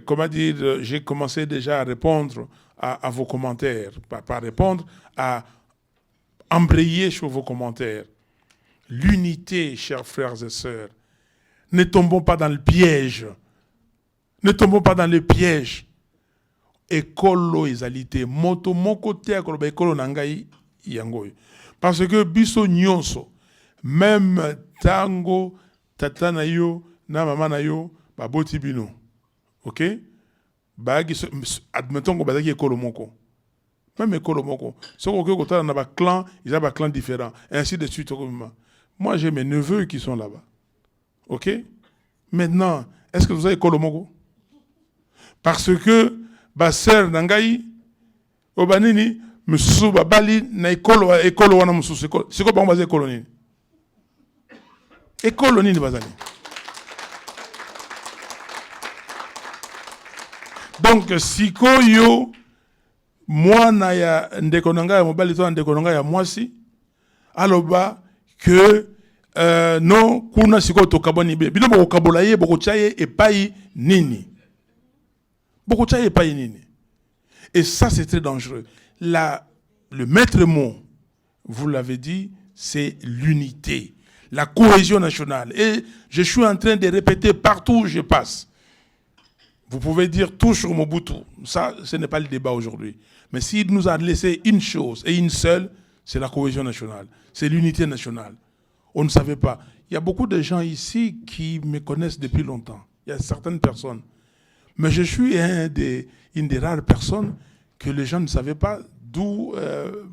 comment dire, j'ai commencé déjà à répondre à vos commentaires, pas répondre, à embrayer sur vos commentaires. L'unité, chers frères et sœurs. Ne tombons pas dans le piège. Ne tombons pas dans le piège. Écolo ezalité, moto moko te akoloba écolo nangai yangoy. Parce que biso nyonso, même tango tata na yo na mama na yo baboti bino. OK? Bagi admettons que bazaki écolo moko. Même écolo moko. Ce que kota na ba clan, ils ont ba clan différent, ainsi de suite. Moi j'ai mes neveux qui sont là-bas. OK? Maintenant, est-ce que vous avez écolo moko? Parce que ba sœur nangai Obanini, Moussou Babali, na école wana Moussou. C'est quoi pour moi, école nini? École nini bazali? Donc, si yo, moi na ya ndekonanga ya mobali to ndekonanga ya mwasi, aloba que non kuna siko to kaboni be. Bino boko kabola ye boko chaye epai nini? Boko chaye epai nini? Et ça c'est très dangereux. Le maître mot, vous l'avez dit, c'est l'unité, la cohésion nationale. Et je suis en train de répéter partout où je passe. Vous pouvez dire tout sur Mobutu. Ça, ce n'est pas le débat aujourd'hui. Mais s'il nous a laissé une chose, et une seule, c'est la cohésion nationale. C'est l'unité nationale. On ne savait pas. Il y a beaucoup de gens ici qui me connaissent depuis longtemps. Il y a certaines personnes. Mais je suis une des rares personnes que les gens ne savaient pas d'où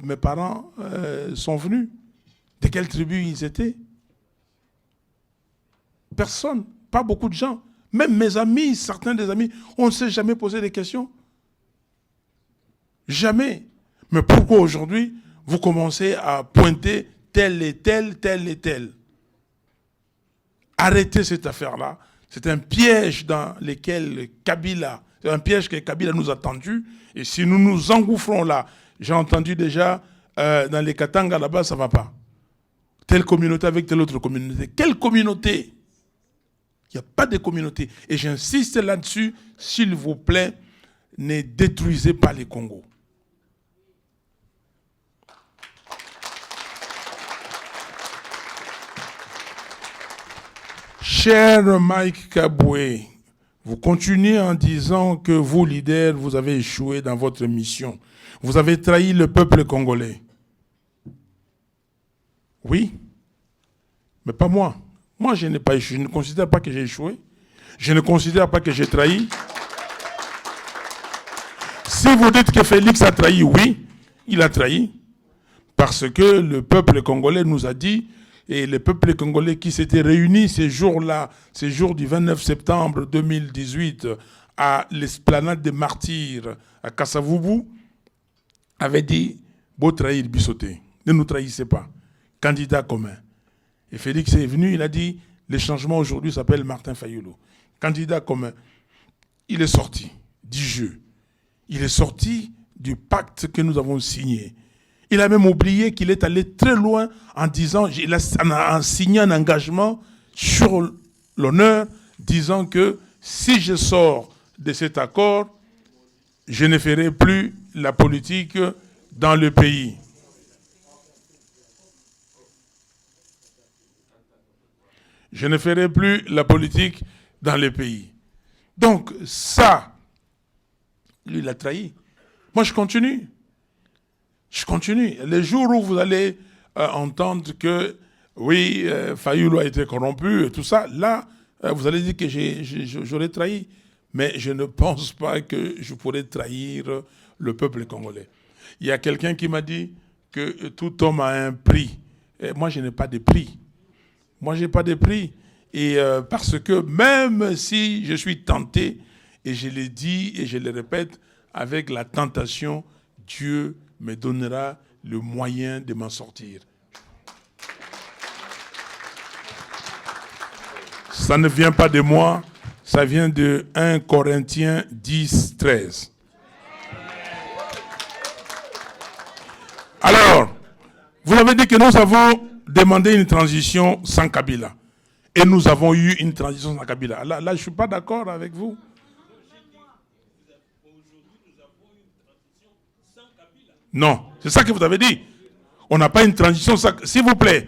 mes parents sont venus. De quelle tribu ils étaient. Personne. Pas beaucoup de gens. Même mes amis, certains des amis, on ne s'est jamais posé des questions. Jamais. Mais pourquoi aujourd'hui, vous commencez à pointer tel et tel, tel et tel? Arrêtez cette affaire-là. C'est un piège dans lequel Kabila, c'est un piège que Kabila nous a tendu. Et si nous nous engouffrons là, j'ai entendu déjà dans les Katanga là-bas, ça ne va pas. Telle communauté avec telle autre communauté. Quelle communauté? Il n'y a pas de communauté. Et j'insiste là-dessus, s'il vous plaît, ne détruisez pas les Congos. Cher Mike Kaboué, vous continuez en disant que vous, leaders, vous avez échoué dans votre mission. Vous avez trahi le peuple congolais. Oui, mais pas moi. Moi, je n'ai pas échoué. Je ne considère pas que j'ai échoué. Je ne considère pas que j'ai trahi. Si vous dites que Félix a trahi, oui, il a trahi. Parce que le peuple congolais nous a dit, et le peuple congolais qui s'était réuni ces jours-là, ces jours du 29 septembre 2018, à l'esplanade des martyrs à Kassavubu, avait dit, beau trahir Bissoté, ne nous trahissez pas. Candidat commun. Et Félix est venu, il a dit, le changement aujourd'hui s'appelle Martin Fayulu. Candidat commun. Il est sorti du jeu. Il est sorti du pacte que nous avons signé. Il a même oublié qu'il est allé très loin en disant, en signant un engagement sur l'honneur, disant que si je sors de cet accord, je ne ferai plus la politique dans le pays. Je ne ferai plus la politique dans le pays. Donc ça, lui, il a trahi. Moi, je continue. Je continue. Les jours où vous allez entendre que, oui, Fayulu a été corrompu et tout ça, là, vous allez dire que j'aurais trahi. Mais je ne pense pas que je pourrais trahir le peuple congolais. Il y a quelqu'un qui m'a dit que tout homme a un prix. Et moi, je n'ai pas de prix. Moi, je n'ai pas de prix. Et parce que même si je suis tenté, et je l'ai dit et je le répète, avec la tentation, Dieu me donnera le moyen de m'en sortir. Ça ne vient pas de moi, ça vient de 1 Corinthiens 10, 13. Alors, vous avez dit que nous avons demandé une transition sans Kabila. Et nous avons eu une transition sans Kabila. Là, je ne suis pas d'accord avec vous. Non, c'est ça que vous avez dit. On n'a pas une transition sans... S'il vous plaît,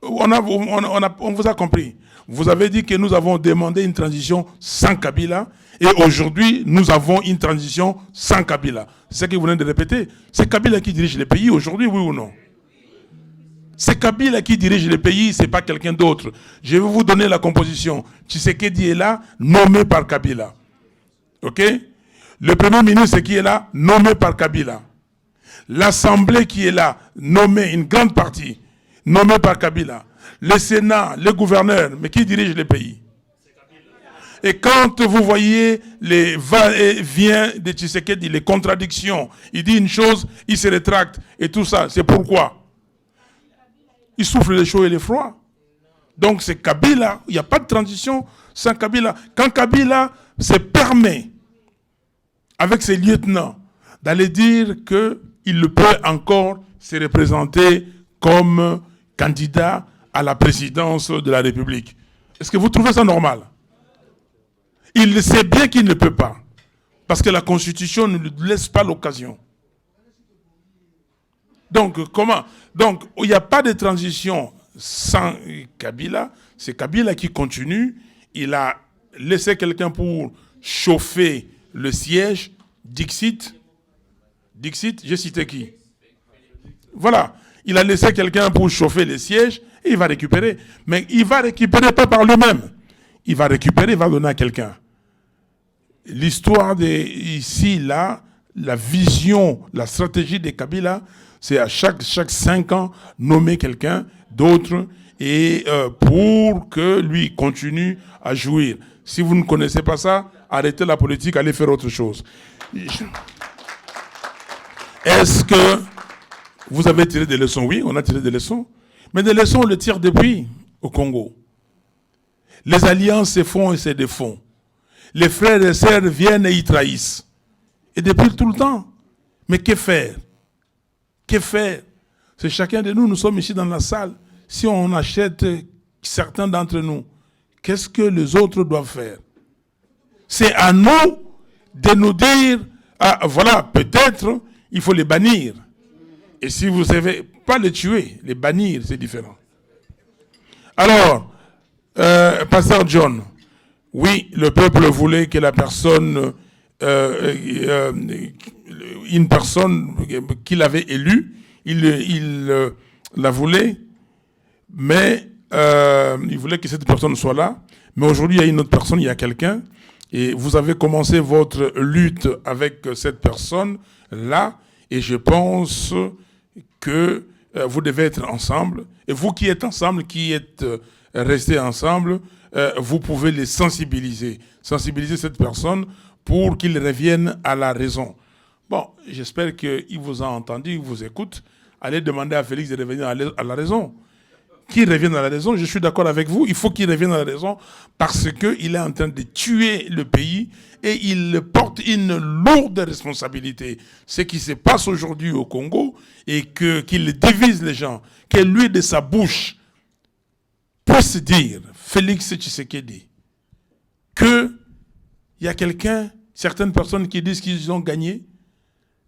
on vous a compris. Vous avez dit que nous avons demandé une transition sans Kabila. Et aujourd'hui, nous avons une transition sans Kabila. C'est ce que vous venez de répéter. C'est Kabila qui dirige le pays aujourd'hui, oui ou non? C'est Kabila qui dirige le pays, ce n'est pas quelqu'un d'autre. Je vais vous donner la composition. Tshisekedi est là, nommé par Kabila. OK? Le Premier ministre qui est là, nommé par Kabila. L'Assemblée qui est là, nommée, une grande partie, nommée par Kabila. Le Sénat, le gouverneur, mais qui dirige le pays? Et quand vous voyez les va-et-vient de Tshisekedi, les contradictions, il dit une chose, il se rétracte, et tout ça, c'est pourquoi? Il souffle les chaud et les froids. Donc c'est Kabila, il n'y a pas de transition sans Kabila. Quand Kabila se permet, avec ses lieutenants, d'aller dire qu'il peut encore se représenter comme candidat à la présidence de la République. Est-ce que vous trouvez ça normal? Il sait bien qu'il ne peut pas, parce que la Constitution ne lui laisse pas l'occasion. Donc, comment? Donc, il n'y a pas de transition sans Kabila. C'est Kabila qui continue. Il a laissé quelqu'un pour chauffer le siège. Dixit, j'ai cité qui? Voilà. Il a laissé quelqu'un pour chauffer le siège et il va récupérer. Mais il va récupérer pas par lui-même. Il va récupérer, il va donner à quelqu'un. L'histoire ici, là, la vision, la stratégie de Kabila, c'est à chaque 5 ans, nommer quelqu'un d'autre et pour que lui continue à jouir. Si vous ne connaissez pas ça, arrêtez la politique, allez faire autre chose. Est-ce que vous avez tiré des leçons? Oui, on a tiré des leçons. Mais des leçons, on les tire depuis au Congo. Les alliances se font et se défont. Les frères et sœurs viennent et ils trahissent. Et depuis tout le temps. Mais que faire? Que faire? C'est chacun de nous, nous sommes ici dans la salle. Si on achète certains d'entre nous, qu'est-ce que les autres doivent faire? C'est à nous de nous dire, ah, voilà, peut-être il faut les bannir. Et si vous savez, pas les tuer, les bannir, c'est différent. Alors, Pasteur John, oui, le peuple voulait que la personne, une personne qu'il avait élue, il la voulait, mais il voulait que cette personne soit là. Mais aujourd'hui, il y a une autre personne, il y a quelqu'un, et vous avez commencé votre lutte avec cette personne-là, et je pense que vous devez être ensemble. Et vous qui êtes ensemble, qui êtes restés ensemble, vous pouvez les sensibiliser. Sensibiliser cette personne pour qu'il revienne à la raison. Bon, j'espère qu'il vous a entendu, il vous écoute. Allez demander à Félix de revenir à la raison. Qu'il revienne à la raison, je suis d'accord avec vous, il faut qu'il revienne à la raison parce qu'il est en train de tuer le pays et il porte une lourde responsabilité. Ce qui se passe aujourd'hui au Congo et qu'il divise les gens, que lui de sa bouche puisse dire, Félix Tshisekedi, qu'il y a certaines personnes qui disent qu'ils ont gagné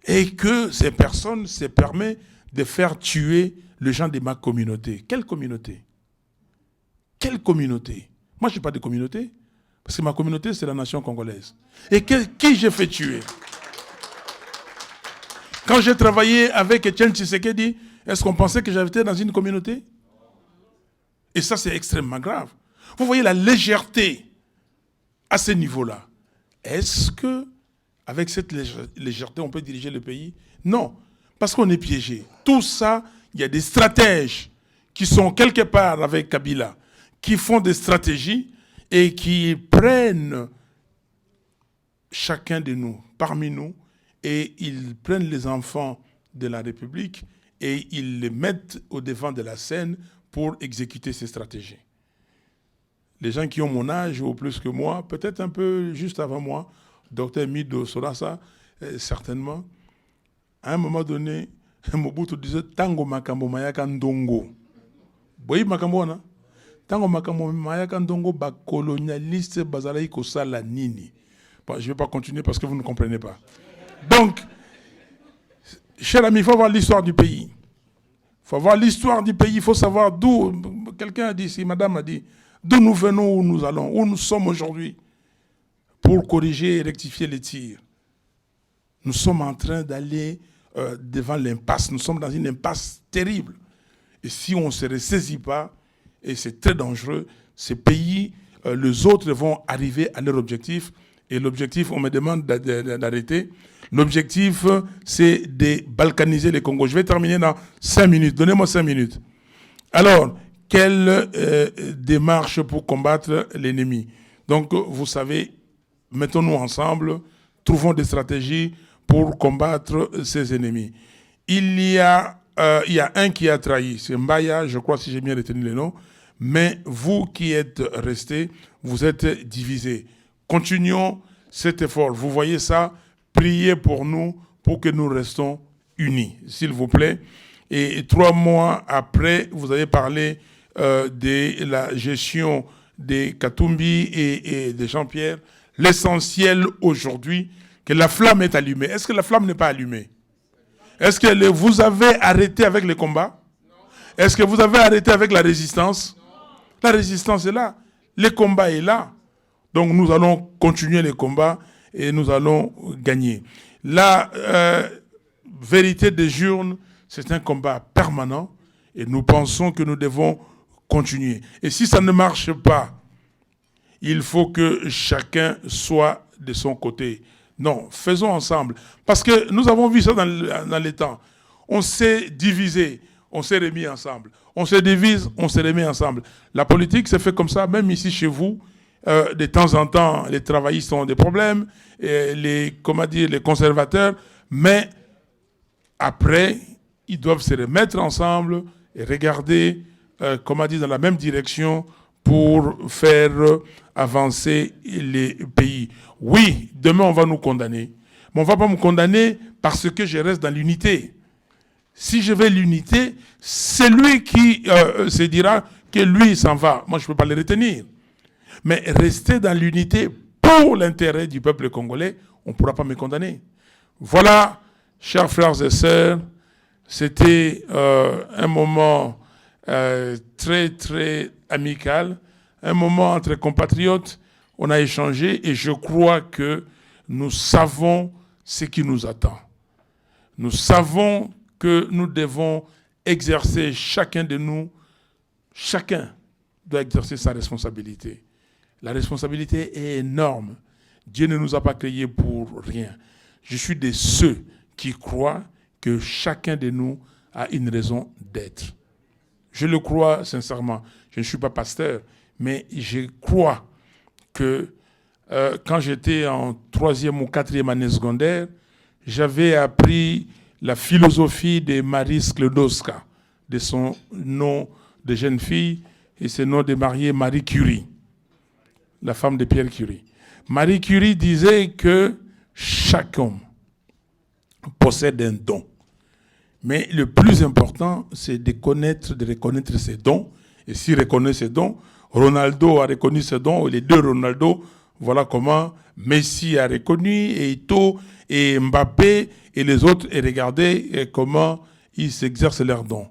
et que ces personnes se permettent de faire tuer les gens de ma communauté. Quelle communauté? Quelle communauté? Moi, je n'ai pas de communauté. Parce que ma communauté, c'est la nation congolaise. Et qui j'ai fait tuer? Quand j'ai travaillé avec Etienne Tshisekedi, est-ce qu'on pensait que j'étais dans une communauté? Et ça, c'est extrêmement grave. Vous voyez la légèreté à ce niveau-là. Est-ce que, avec cette légèreté, on peut diriger le pays? Non, parce qu'on est piégé. Tout ça, il y a des stratèges qui sont quelque part avec Kabila, qui font des stratégies et qui prennent chacun de nous, parmi nous, et ils prennent les enfants de la République et ils les mettent au devant de la scène pour exécuter ces stratégies. Les gens qui ont mon âge ou plus que moi, peut-être un peu juste avant moi, Dr Mido Sorasa, certainement, à un moment donné, Mobutu disait tango makambo mayaka ndongo. Boyi makambo wana? Tango makambo mayaka ndongo ba colonialiste bazalaki kosala nini. Bon, je ne vais pas continuer parce que vous ne comprenez pas. Donc, cher ami, il faut voir l'histoire du pays. Il faut voir l'histoire du pays, il faut savoir d'où, quelqu'un a dit ici, madame a dit, d'où nous venons, où nous allons, où nous sommes aujourd'hui, pour corriger et rectifier les tirs. Nous sommes en train d'aller devant l'impasse. Nous sommes dans une impasse terrible. Et si on ne se ressaisit pas, et c'est très dangereux, ces pays, les autres vont arriver à leur objectif. Et l'objectif, on me demande d'arrêter. L'objectif, c'est de balkaniser les Congos. Je vais terminer dans 5 minutes. Donnez-moi 5 minutes. Alors, quelle démarche pour combattre l'ennemi? Donc, vous savez, mettons-nous ensemble, trouvons des stratégies pour combattre ces ennemis. Il y a un qui a trahi, c'est Mbaya, je crois, si j'ai bien retenu le nom, mais vous qui êtes restés, vous êtes divisés. Continuons cet effort. Vous voyez ça, priez pour nous, pour que nous restons unis, s'il vous plaît. Et 3 mois après, vous avez parlé de la gestion des Katumbi et de Jean-Pierre. L'essentiel aujourd'hui, que la flamme est allumée. Est-ce que la flamme n'est pas allumée? Est-ce que vous avez arrêté avec les combats? Est-ce que vous avez arrêté avec la résistance? La résistance est là. Le combat est là. Donc nous allons continuer les combats et nous allons gagner. La vérité des urnes, c'est un combat permanent et nous pensons que nous devons continuer. Et si ça ne marche pas, il faut que chacun soit de son côté. Non, faisons ensemble. Parce que nous avons vu ça dans les temps. On s'est divisé, on s'est remis ensemble. On se divise, on se remet ensemble. La politique se fait comme ça, même ici chez vous. De temps en temps, les travaillistes ont des problèmes, et les conservateurs, mais après, ils doivent se remettre ensemble et regarder, dans la même direction pour faire avancer les pays. Oui, demain on va nous condamner, mais on ne va pas me condamner parce que je reste dans l'unité. Si je veux l'unité, c'est lui qui se dira que lui s'en va. Moi, je ne peux pas le retenir. Mais rester dans l'unité pour l'intérêt du peuple congolais, on ne pourra pas me condamner. Voilà, chers frères et sœurs, c'était un moment très, très amical, un moment entre compatriotes. On a échangé et je crois que nous savons ce qui nous attend. Nous savons que nous devons exercer, chacun de nous, chacun doit exercer sa responsabilité. La responsabilité est énorme. Dieu ne nous a pas créés pour rien. Je suis de ceux qui croient que chacun de nous a une raison d'être. Je le crois sincèrement. Je ne suis pas pasteur, mais je crois que quand j'étais en 3e ou 4e année secondaire, j'avais appris la philosophie de Marie Sklodowska, de son nom de jeune fille, et son nom de mariée Marie Curie, la femme de Pierre Curie. Marie Curie disait que chaque homme possède un don. Mais le plus important, c'est de reconnaître ses dons. Et s'il reconnaît ses dons, Ronaldo a reconnu ses dons, et les 2 Ronaldo, voilà comment Messi a reconnu, et Eto'o, et Mbappé, et les autres, et regardez comment ils s'exercent leurs dons.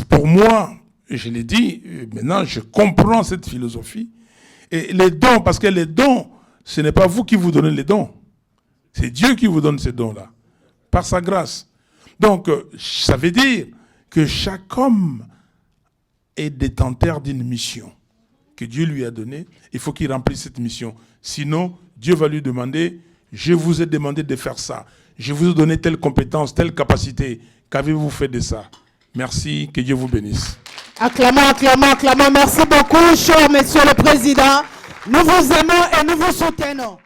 Pour moi, je l'ai dit, maintenant je comprends cette philosophie. Et les dons, parce que les dons, ce n'est pas vous qui vous donnez les dons. C'est Dieu qui vous donne ces dons-là, par sa grâce. Donc, ça veut dire que chaque homme est détenteur d'une mission que Dieu lui a donnée. Il faut qu'il remplisse cette mission. Sinon, Dieu va lui demander, je vous ai demandé de faire ça. Je vous ai donné telle compétence, telle capacité. Qu'avez-vous fait de ça? Merci, que Dieu vous bénisse. Acclamons, acclamons, acclamons. Merci beaucoup, cher Monsieur le Président. Nous vous aimons et nous vous soutenons.